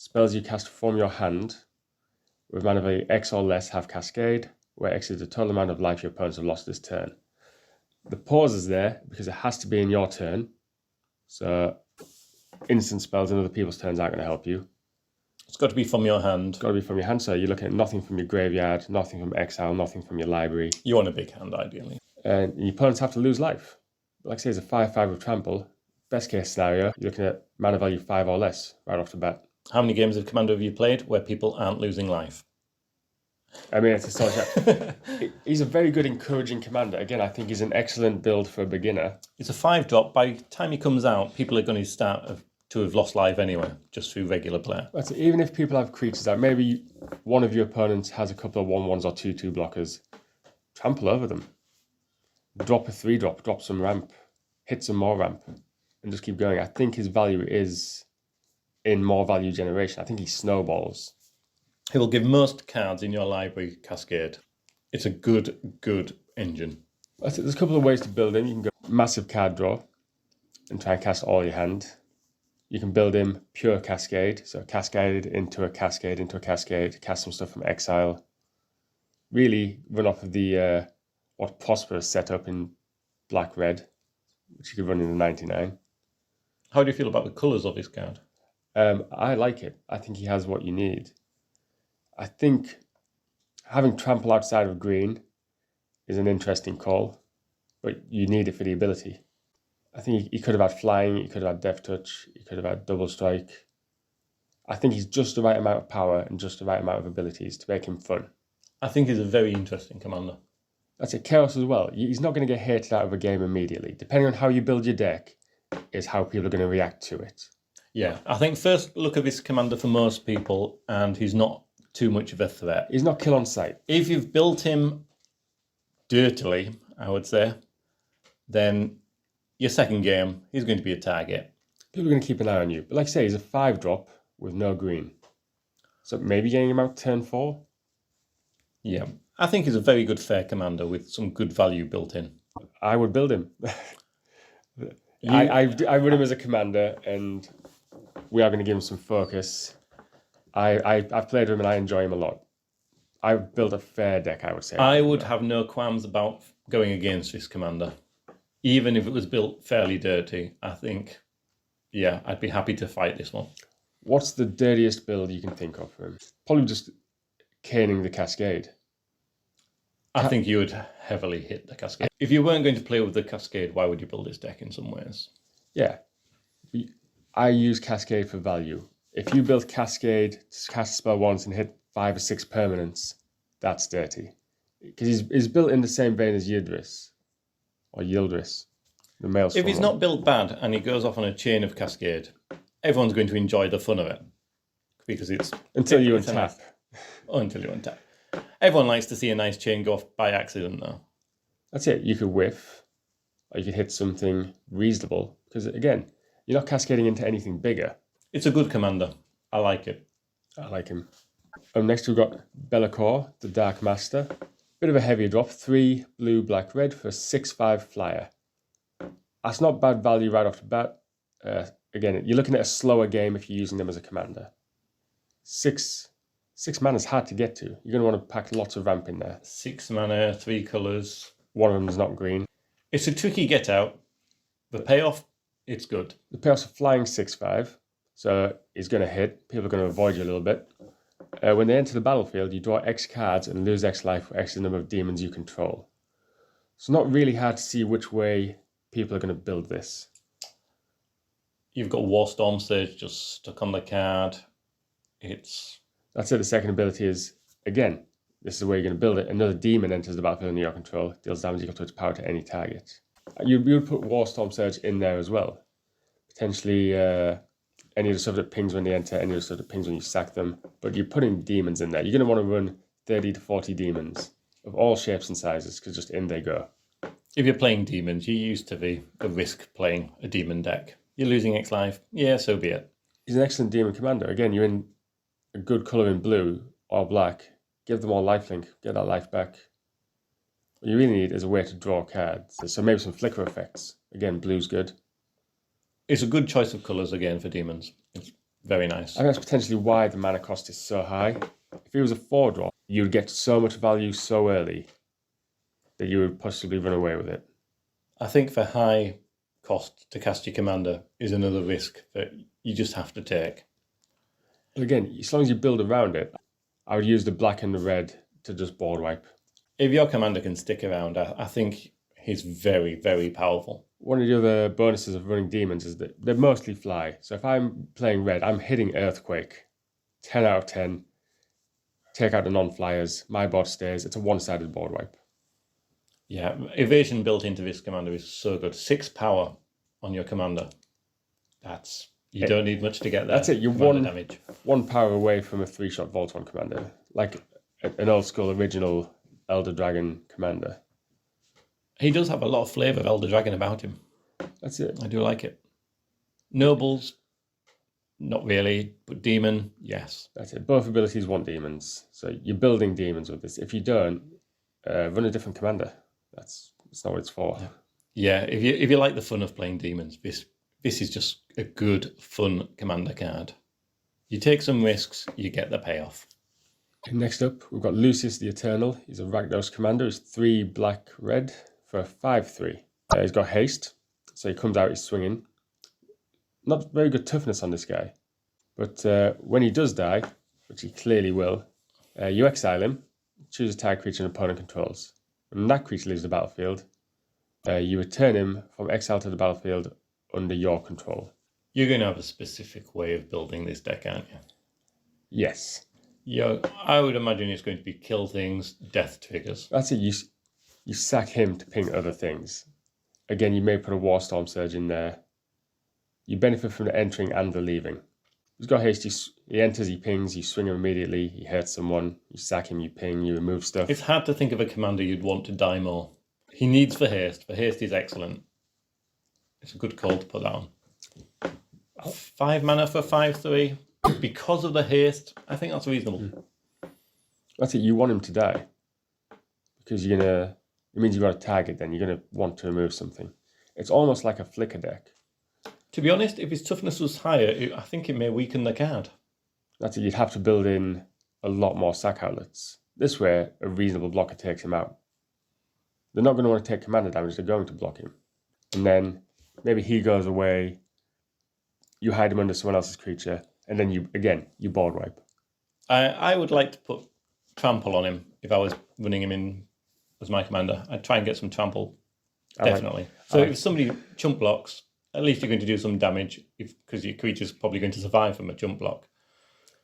Spells you cast from your hand with mana value X or less have Cascade, where X is the total amount of life your opponents have lost this turn. The pause is there because it has to be in your turn. So instant spells in other people's turns aren't going to help you. It's got to be from your hand. It's got to be from your hand, so you're looking at nothing from your graveyard, nothing from exile, nothing from your library. You want a big hand, ideally. And your opponents have to lose life. Like I say, it's a 5/5 with trample. Best case scenario, you're looking at mana value 5 or less right off the bat. How many games of Commando have you played where people aren't losing life? I mean, it's a solid. He's a very good encouraging commander. Again, I think he's an excellent build for a beginner. It's a 5-drop. By the time he comes out, people are going to start to have lost life anyway, just through regular play. But even if people have creatures out, maybe one of your opponents has a couple of 1/1s or 2/2 blockers, trample over them. Drop a 3-drop, drop some ramp, hit some more ramp, and just keep going. I think his value is in more value generation. I think he snowballs. He will give most cards in your library Cascade. It's a good engine. There's a couple of ways to build him. You can go massive card draw and try and cast all your hand. You can build him pure Cascade, so cascade into a cascade into a cascade, cast some stuff from exile. Really run off of the what Prosperous set up in black-red, which you could run in the 99. How do you feel about the colours of his card? I like it. I think he has what you need. I think having trample outside of green is an interesting call, but you need it for the ability. I think he could have had flying, he could have had death touch, he could have had double strike. I think he's just the right amount of power and just the right amount of abilities to make him fun. I think he's a very interesting commander. That's it. Chaos as well. He's not going to get hated out of a game immediately. Depending on how you build your deck is how people are going to react to it. Yeah, I think first look at this commander for most people, and he's not too much of a threat. He's not kill on sight. If you've built him dirtily, I would say, then your second game, he's going to be a target. People are going to keep an eye on you. But like I say, he's a 5-drop with no green. So maybe getting him out turn 4? Yeah, I think he's a very good fair commander with some good value built in. I would build him. I run him as a commander, and we are going to give him some focus. I've played with him and I enjoy him a lot. I've built a fair deck, I would say. I would have no qualms about going against this commander. Even if it was built fairly dirty, I think, yeah, I'd be happy to fight this one. What's the dirtiest build you can think of for him? Probably just caning the Cascade. I think you would heavily hit the Cascade. If you weren't going to play with the Cascade, why would you build this deck in some ways? Yeah. I use Cascade for value. If you build Cascade to cast a spell once and hit 5 or 6 permanents, that's dirty. Because he's built in the same vein as Yildris. Or Yildris. The male If he's not built bad and he goes off on a chain of Cascade, everyone's going to enjoy the fun of it. Because it's... Until you untap. Until you untap. Everyone likes to see a nice chain go off by accident, though. That's it. You could whiff. Or you could hit something reasonable. Because, again, you're not cascading into anything bigger. It's a good commander. I like it. I like him. Next we've got Belisarius, the Dark Master. Bit of a heavy drop. 3 blue, black, red for a 6/5 flyer. That's not bad value right off the bat. Again, you're looking at a slower game if you're using them as a commander. 6 mana is hard to get to. You're going to want to pack lots of ramp in there. 6 mana, 3 colours. One of them is not green. It's a tricky get out. The payoff, it's good. The payoff's a flying 6/5. So he's going to hit. People are going to avoid you a little bit. When they enter the battlefield, you draw X cards and lose X life for X number of demons you control. It's not really hard to see which way people are going to build this. You've got Warstorm Surge just stuck on the card. That's it. The second ability is, again, this is where you're going to build it. Another demon enters the battlefield under your control, deals damage equal to its power to any target. You would put Warstorm Surge in there as well. Potentially any of the stuff that pings when they enter, any of the stuff that pings when you sack them. But you're putting demons in there. You're going to want to run 30 to 40 demons of all shapes and sizes, because just in they go. If you're playing demons, you're used to the risk playing a demon deck. You're losing X life. Yeah, so be it. He's an excellent demon commander. Again, you're in a good colour in blue or black. Give them all lifelink. Get that life back. What you really need is a way to draw cards. So maybe some flicker effects. Again, blue's good. It's a good choice of colours again for demons. It's very nice. I think that's potentially why the mana cost is so high. If it was a 4-drop, you'd get so much value so early that you would possibly run away with it. I think for high cost to cast your commander is another risk that you just have to take. But again, as long as you build around it, I would use the black and the red to just board wipe. If your commander can stick around, I think he's very, very powerful. One of the other bonuses of running demons is that they mostly fly. So if I'm playing red, I'm hitting Earthquake. 10 out of 10. Take out the non-flyers. My board stays. It's a one-sided board wipe. Yeah, evasion built into this commander is so good. 6 power on your commander. You don't need much to get there. That's it. You're one power away from a 3-shot Voltron commander. Like an old school original Elder Dragon commander. He does have a lot of flavour of Elder Dragon about him. That's it. I do like it. Nobles, not really, but Demon, yes. That's it. Both abilities want demons. So you're building demons with this. If you don't, run a different commander. That's not what it's for. Yeah, if you like the fun of playing demons, this is just a good, fun commander card. You take some risks, you get the payoff. Next up, we've got Lucius the Eternal. He's a Rakdos commander. He's 3 black red for a 5/3. He's got haste, so he comes out, he's swinging. Not very good toughness on this guy. But when he does die, which he clearly will, you exile him, choose a target creature an opponent controls. When that creature leaves the battlefield, you return him from exile to the battlefield under your control. You're going to have a specific way of building this deck, aren't you? Yes. Yeah, I would imagine it's going to be kill things, death triggers. That's it. You sack him to ping other things. Again, you may put a Warstorm Surge in there. You benefit from the entering and the leaving. He's got haste. He enters, he pings, you swing him immediately, he hurts someone, you sack him, you ping, you remove stuff. It's hard to think of a commander you'd want to die more. He needs for haste. For haste is excellent. It's a good call to put down. 5 mana for 5/3. Because of the haste, I think that's reasonable. That's it. You want him to die. Because it means you've got a target then. You're going to want to remove something. It's almost like a flicker deck. To be honest, if his toughness was higher, I think it may weaken the card. That's it. You'd have to build in a lot more sack outlets. This way, a reasonable blocker takes him out. They're not going to want to take commander damage. They're going to block him. And then maybe he goes away. You hide him under someone else's creature. And then you board wipe. I would like to put trample on him if I was running him in as my commander. I'd try and get some trample, definitely. If somebody chump blocks, at least you're going to do some damage because your creature's probably going to survive from a jump block.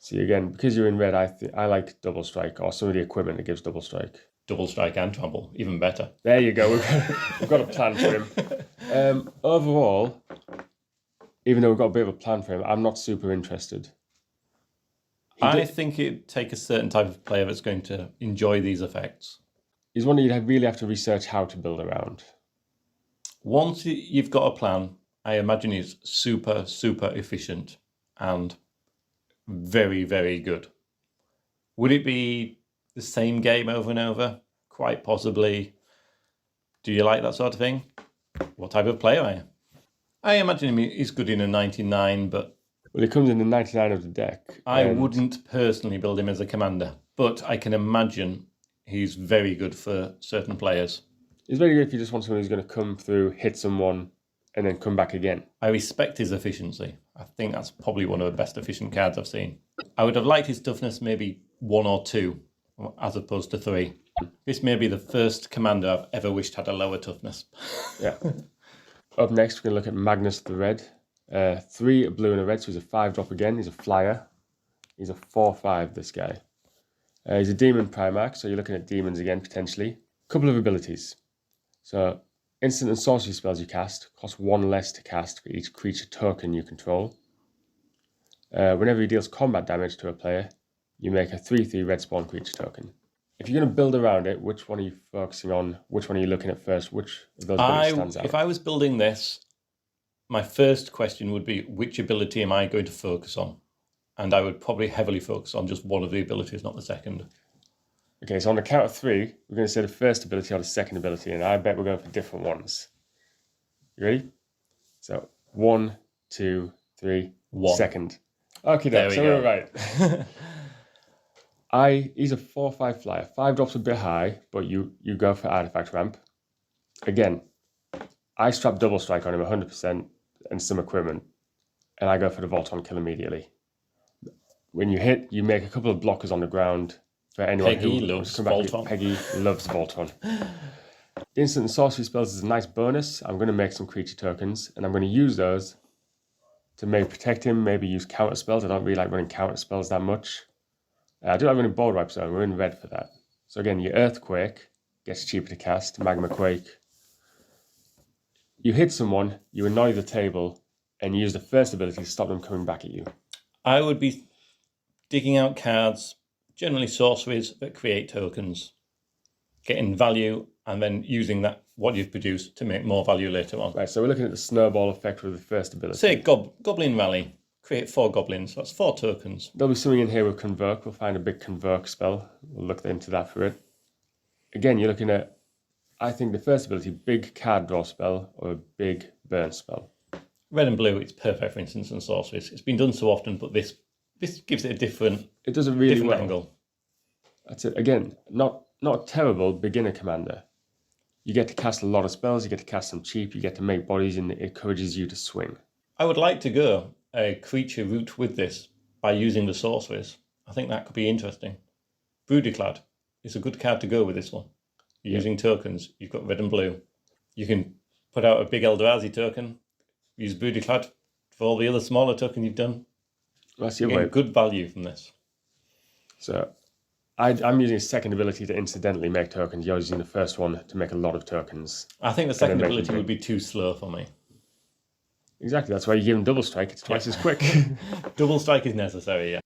See, again, because you're in red, I like double strike or some of the equipment that gives double strike. Double strike and trample, even better. There you go. We've got a plan for him. Overall, even though we've got a bit of a plan for him, I'm not super interested. I think it'd take a certain type of player that's going to enjoy these effects. He's one you'd really have to research how to build around. Once you've got a plan, I imagine he's super, super efficient and very, very good. Would it be the same game over and over? Quite possibly. Do you like that sort of thing? What type of player are you? I imagine he's good in a 99, but... Well, he comes in the 99 of the deck. I wouldn't personally build him as a commander, but I can imagine he's very good for certain players. He's very good if you just want someone who's going to come through, hit someone, and then come back again. I respect his efficiency. I think that's probably one of the best efficient cards I've seen. I would have liked his toughness maybe 1 or 2, as opposed to 3. This may be the first commander I've ever wished had a lower toughness. Yeah. Up next, we're going to look at Magnus the Red. 3 a blue and a red, so he's a 5-drop again. He's a flyer. He's a 4/5, this guy. He's a demon Primark, so you're looking at demons again, potentially. Couple of abilities. So, instant and sorcery spells you cast cost 1 less to cast for each creature token you control. Whenever he deals combat damage to a player, you make a 3/3 red spawn creature token. If you're going to build around it, which one are you focusing on? Which one are you looking at first? Which of those abilities stands out? If I was building this, my first question would be, which ability am I going to focus on? And I would probably heavily focus on just one of the abilities, not the second. Okay, so on the count of 3, we're going to say the first ability or the second ability, and I bet we're going for different ones. You ready? So, 1, 2, 3, 1. Second. Okay, There so we we're go. right. He's a 4/5 flyer. 5 drops a bit high, but you go for artifact ramp. Again, I strap double strike on him 100% and some equipment, and I go for the Vault on kill immediately. When you hit, you make a couple of blockers on the ground for anyone Peggy who loves come back. Vault on. Peggy loves Vault on. Instant and sorcery spells is a nice bonus. I'm going to make some creature tokens, and I'm going to use those to maybe protect him, maybe use counter spells. I don't really like running counter spells that much. I do like running board wipe, so we're in red for that. So again, your Earthquake gets cheaper to cast, Magma Quake. You hit someone, you annoy the table, and you use the first ability to stop them coming back at you. I would be digging out cards, generally sorceries that create tokens, getting value, and then using that, what you've produced, to make more value later on. Right, so we're looking at the snowball effect with the first ability. Say Goblin Rally, create 4 goblins, that's 4 tokens. There'll be something in here with Convoke. We'll find a big Convoke spell. We'll look into that for it. Again, you're looking at, I think the first ability, big card draw spell or a big burn spell. Red and blue, it's perfect for instants and sorceries. It's been done so often, but this gives it a different, it does it really well. Angle. That's it. Again, not a terrible beginner commander. You get to cast a lot of spells, you get to cast them cheap, you get to make bodies, and it encourages you to swing. I would like to go a creature route with this by using the sorceries. I think that could be interesting. Broodiclad is a good card to go with this one. You're using tokens, you've got red and blue. You can put out a big Eldrazi token, use Broodiclad for all the other smaller tokens you've done. That's your You way. get good value from this. So I'm using a second ability to incidentally make tokens. You're using the first one to make a lot of tokens. I think the second ability would be too slow for me. Exactly, that's why you give him double strike, it's twice as quick. Double strike is necessary, yeah.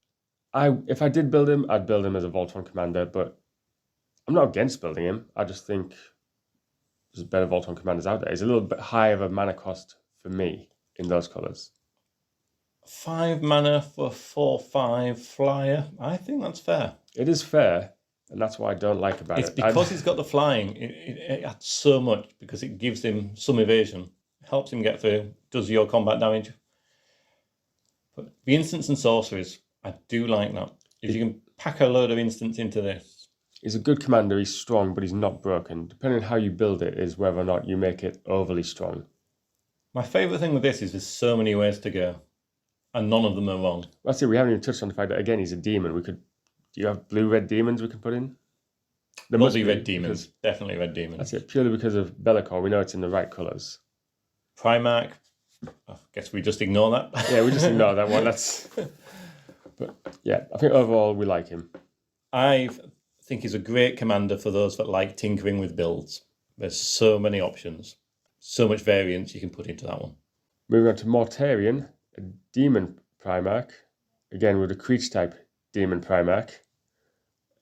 If I did build him, I'd build him as a Voltron commander, but I'm not against building him. I just think there's better Voltron commanders out there. He's a little bit high of a mana cost for me in those colours. 5 mana for 4/5 flyer. I think that's fair. It is fair, and that's what I don't like about It's it. because he's got the flying. It adds so much because it gives him some evasion. Helps him get through, does your combat damage. But the instants and sorceries, I do like that. If you can pack a load of instants into this. He's a good commander, he's strong, but he's not broken. Depending on how you build it is whether or not you make it overly strong. My favourite thing with this is there's so many ways to go. And none of them are wrong. That's it, we haven't even touched on the fact that, again, he's a demon. Do you have blue-red demons we can put in? There must be red demons, definitely red demons. That's it, purely because of Be'lakor, we know it's in the right colours. Primark, I guess we just ignore that. Yeah, we just ignore that one. But yeah, I think overall we like him. I think he's a great commander for those that like tinkering with builds. There's so many options, so much variance you can put into that one. Moving on to Mortarion, a demon Primark. Again, with a creature type demon Primark.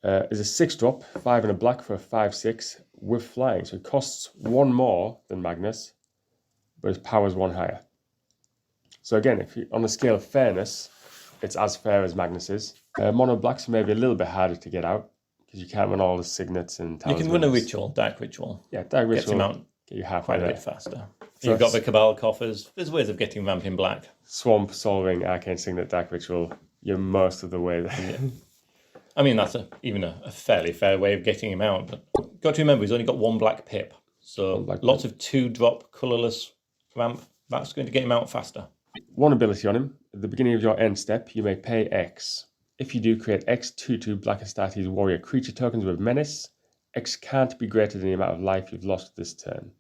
Is a 6-drop, 5 and a black for a 5/6 with flying. So it costs 1 more than Magnus, but his power's 1 higher. So again, if you, on the scale of fairness, it's as fair as Magnus is. Mono blacks may be a little bit harder to get out because you can't run all the signets and talismans. You can run a ritual, dark ritual. Yeah, dark ritual gets him out get you halfway quite a there. bit faster. So You've got the Cabal coffers. There's ways of getting ramp in black. Swamp, Solving, Arcane Signet, Dark Ritual, you're most of the way there. Yeah. I mean, that's even a fairly fair way of getting him out. But got to remember, he's only got 1 black pip. So lots of 2-drop colourless ramp. That's going to get him out faster. 1 ability on him. At the beginning of your end step, you may pay X. If you do, create X 2/2 Black Astartes warrior creature tokens with Menace. X can't be greater than the amount of life you've lost this turn.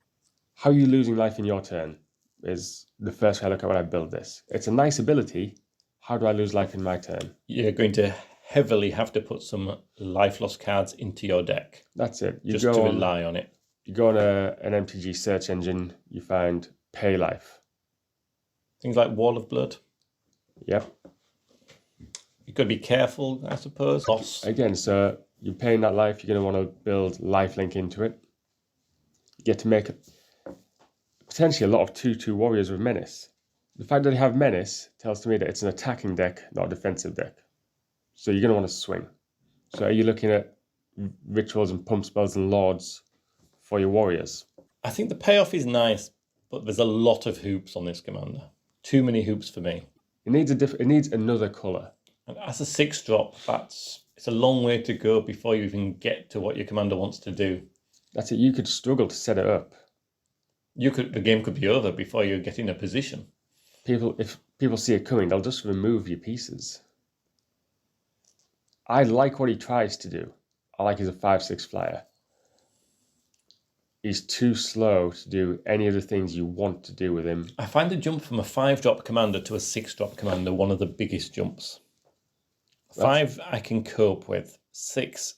How are you losing life in your turn is the first way I look at when I build this. It's a nice ability. How do I lose life in my turn? You're going to heavily have to put some life loss cards into your deck. That's it. Just to rely on it. You go on an MTG search engine, you find pay life. Things like Wall of Blood. Yep. You've got to be careful, I suppose. Loss. Again, so you're paying that life, you're going to want to build lifelink into it. You get to make potentially a lot of 2/2 warriors with Menace. The fact that they have Menace tells to me that it's an attacking deck, not a defensive deck. So you're going to want to swing. So are you looking at rituals and pump spells and lords for your warriors? I think the payoff is nice, but there's a lot of hoops on this commander. Too many hoops for me. It needs another colour. And as a 6-drop, it's a long way to go before you even get to what your commander wants to do. That's it. You could struggle to set it up. The game could be over before you get in a position. If people see it coming, they'll just remove your pieces. I like what he tries to do. I like he's a 5/6 flyer. He's too slow to do any of the things you want to do with him. I find the jump from a 5-drop commander to a 6-drop commander one of the biggest jumps. 5 I can cope with. 6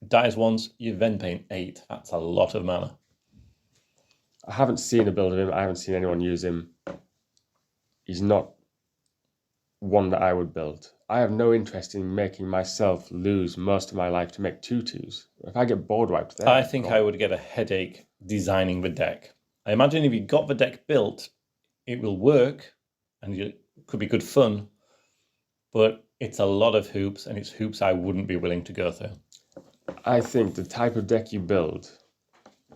dies once, you're then paying 8. That's a lot of mana. I haven't seen a build of him. I haven't seen anyone use him. He's not one that I would build. I have no interest in making myself lose most of my life to make 2/2s. If I get board wiped there... I think I would get a headache designing the deck. I imagine if you got the deck built, it will work, and it could be good fun, but it's a lot of hoops, and it's hoops I wouldn't be willing to go through. I think the type of deck you build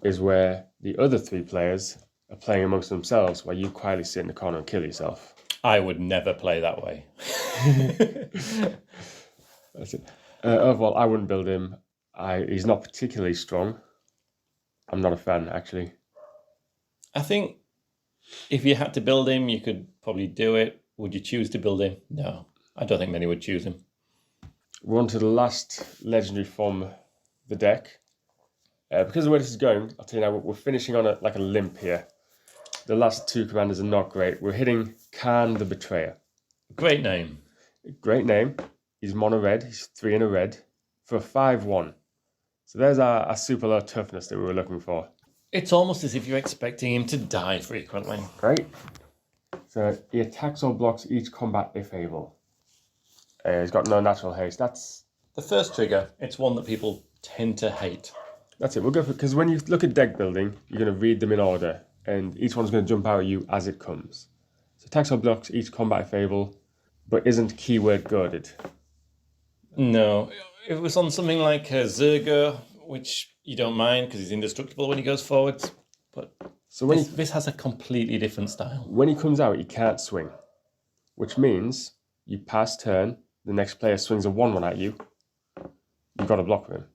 is where the other 3 players are playing amongst themselves, while you quietly sit in the corner and kill yourself. I would never play that way. That's it. Overall, I wouldn't build him. He's not particularly strong. I'm not a fan, actually. I think if you had to build him, you could probably do it. Would you choose to build him? No, I don't think many would choose him. We're on to the last legendary from the deck. Because of where this is going, I'll tell you now, we're finishing on a limp here. The last 2 commanders are not great. We're hitting Khan the Betrayer. Great name. Great name. He's mono red. He's 3 and a red for a 5/1. So there's our super low toughness that we were looking for. It's almost as if you're expecting him to die frequently. Great. So he attacks or blocks each combat if able. He's got no natural haste. That's the first trigger. It's one that people tend to hate. That's it. We'll go for, because when you look at deck building, you're going to read them in order, and each one's going to jump out at you as it comes. So attacks or blocks each combat if able, but isn't keyword guarded. No, it was on something like Zergo, which you don't mind because he's indestructible when he goes forwards. But so this has a completely different style. When he comes out, he can't swing, which means you pass turn, the next player swings a 1/1 at you, you've got to block with him.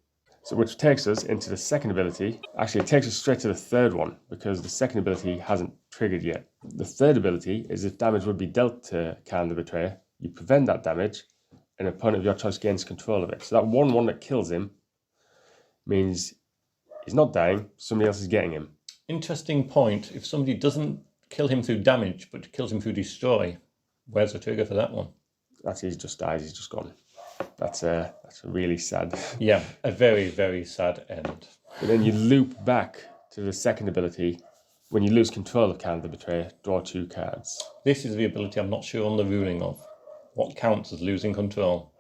So which takes us into the second ability. Actually, it takes us straight to the third one because the second ability hasn't triggered yet. The third ability is if damage would be dealt to Khan the Betrayer, you prevent that damage, and an opponent of your choice gains control of it. So that 1/1 that kills him means he's not dying, somebody else is getting him. Interesting point. If somebody doesn't kill him through damage, but kills him through destroy, where's the trigger for that one? That's he just dies, he's just gone. That's really sad. Yeah, a very, very sad end. But then you loop back to the second ability. When you lose control of Khan the Betrayer, draw 2 cards. This is the ability I'm not sure on the ruling of. What counts as losing control?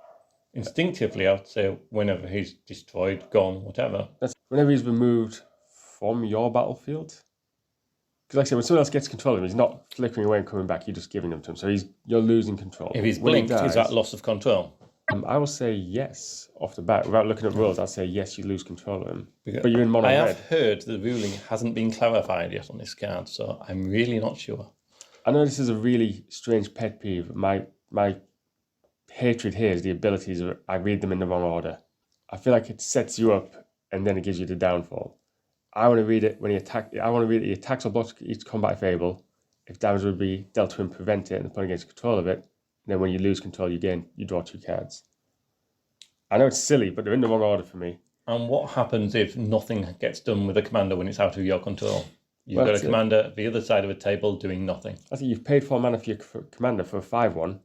Instinctively, I'd say whenever he's destroyed, gone, whatever. That's whenever he's removed from your battlefield. Because like I said, when someone else gets control of him, he's not flickering away and coming back, you're just giving them to him. So you're losing control. If he's blinked, is that loss of control? I will say yes off the bat. Without looking at rules, I'll say yes, you lose control of him. Because but you're in mono I red. have heard the ruling hasn't been clarified yet on this card, so I'm really not sure. I know this is a really strange pet peeve. My hatred here is the abilities. I read them in the wrong order. I feel like it sets you up and then it gives you the downfall. I want to read it when he attacks. I want to read it. He attacks or blocks each combat if able. If damage would be dealt to him, prevent it, and the opponent gains control of it. And then when you lose control, you draw 2 cards. I know it's silly, but they're in the wrong order for me. And what happens if nothing gets done with a commander when it's out of your control? You've got a commander at the other side of a table doing nothing. I think you've paid 4 mana for your commander for a 5/1.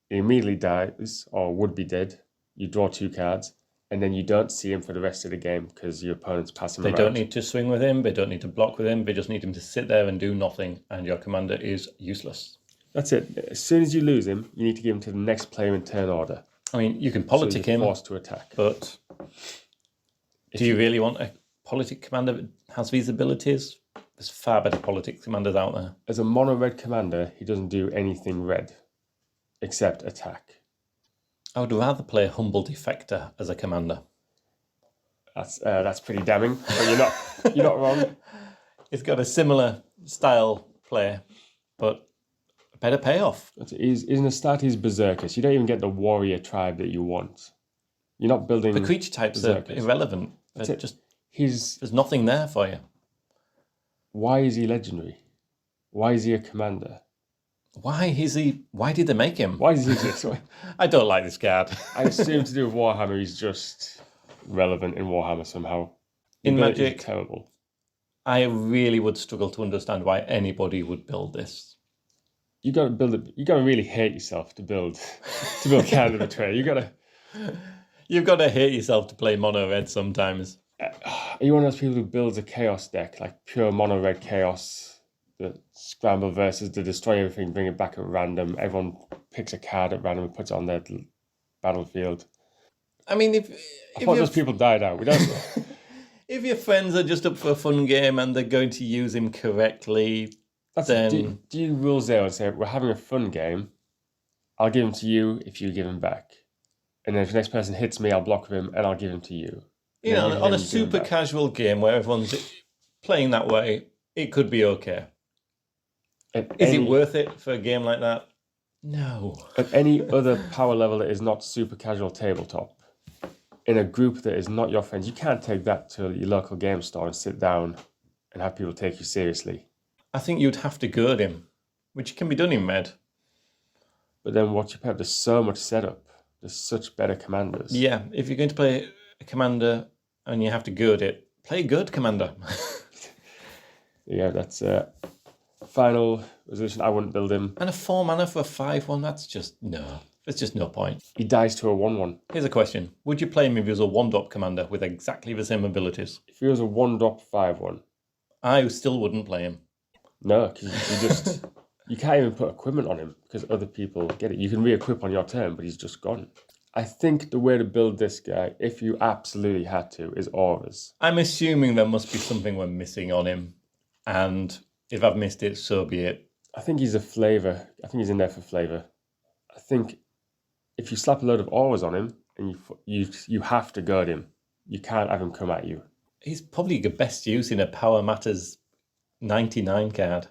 He immediately dies, or would be dead. You draw 2 cards, and then you don't see him for the rest of the game because your opponent's passing him around. They don't need to swing with him, they don't need to block with him, they just need him to sit there and do nothing, and your commander is useless. That's it. As soon as you lose him, you need to give him to the next player in turn order. I mean, you can politic him, forced to attack. But do you really want a politic commander that has these abilities? There's far better politic commanders out there. As a mono red commander, he doesn't do anything red except attack. I would rather play Humble Defector as a commander. That's pretty damning, but you're not wrong. It's got a similar style play, but better payoff. In Astartes Berserkers, you don't even get the warrior tribe that you want. You're not building... The creature types Berserkers. Are irrelevant. There's nothing there for you. Why is he legendary? Why is he a commander? Why did they make him? Why does he exist? I don't like this card. I assume to do with Warhammer, he's just relevant in Warhammer somehow. In Magic, terrible. I really would struggle to understand why anybody would build this. You got to build it. You got to really hate yourself to build Card of Betrayal. You've got to hate yourself to play mono red sometimes. Are you one of those people who builds a chaos deck, like pure mono red chaos, the scramble versus the destroy everything, bring it back at random? Everyone picks a card at random and puts it on their battlefield. I mean, I thought those people died out. We don't. If your friends are just up for a fun game and they're going to use him correctly, then... Do you rule zero and say, we're having a fun game, I'll give him to you if you give him back. And then if the next person hits me, I'll block him and I'll give him to you. You know, on a super casual game where everyone's playing that way, it could be okay. Is it worth it for a game like that? No. At any other power level that is not super casual tabletop, in a group that is not your friends, you can't take that to your local game store and sit down and have people take you seriously. I think you'd have to gird him, which can be done in Red. But then what you have, there's so much setup. There's such better commanders. Yeah, if you're going to play a commander and you have to gird it, play a good commander. Yeah, that's final resolution. I wouldn't build him. And a 4 mana for a 5/1, that's just no. There's just no point. He dies to a 1/1. Here's a question. Would you play him if he was a 1-drop commander with exactly the same abilities? If he was a 1-drop 5/1. I still wouldn't play him. No, because you can't even put equipment on him because other people get it. You can re-equip on your turn, but he's just gone. I think the way to build this guy, if you absolutely had to, is auras. I'm assuming there must be something we're missing on him. And if I've missed it, so be it. I think he's a flavour. I think he's in there for flavour. I think if you slap a load of auras on him, and you have to guard him, you can't have him come at you. He's probably the best use in a Power Matters 99 card.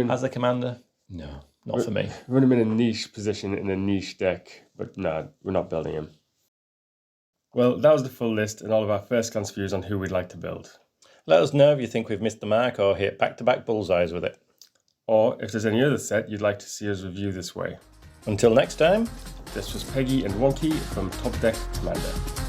As a commander, no, not for me. Run him in a niche position in a niche deck, but no, we're not building him. Well, that was the full list and all of our first glance views on who we'd like to build. Let us know if you think we've missed the mark or hit back-to-back bullseyes with it. Or if there's any other set you'd like to see us review this way. Until next time, this was Peggy and Wonky from TopDeckCommander.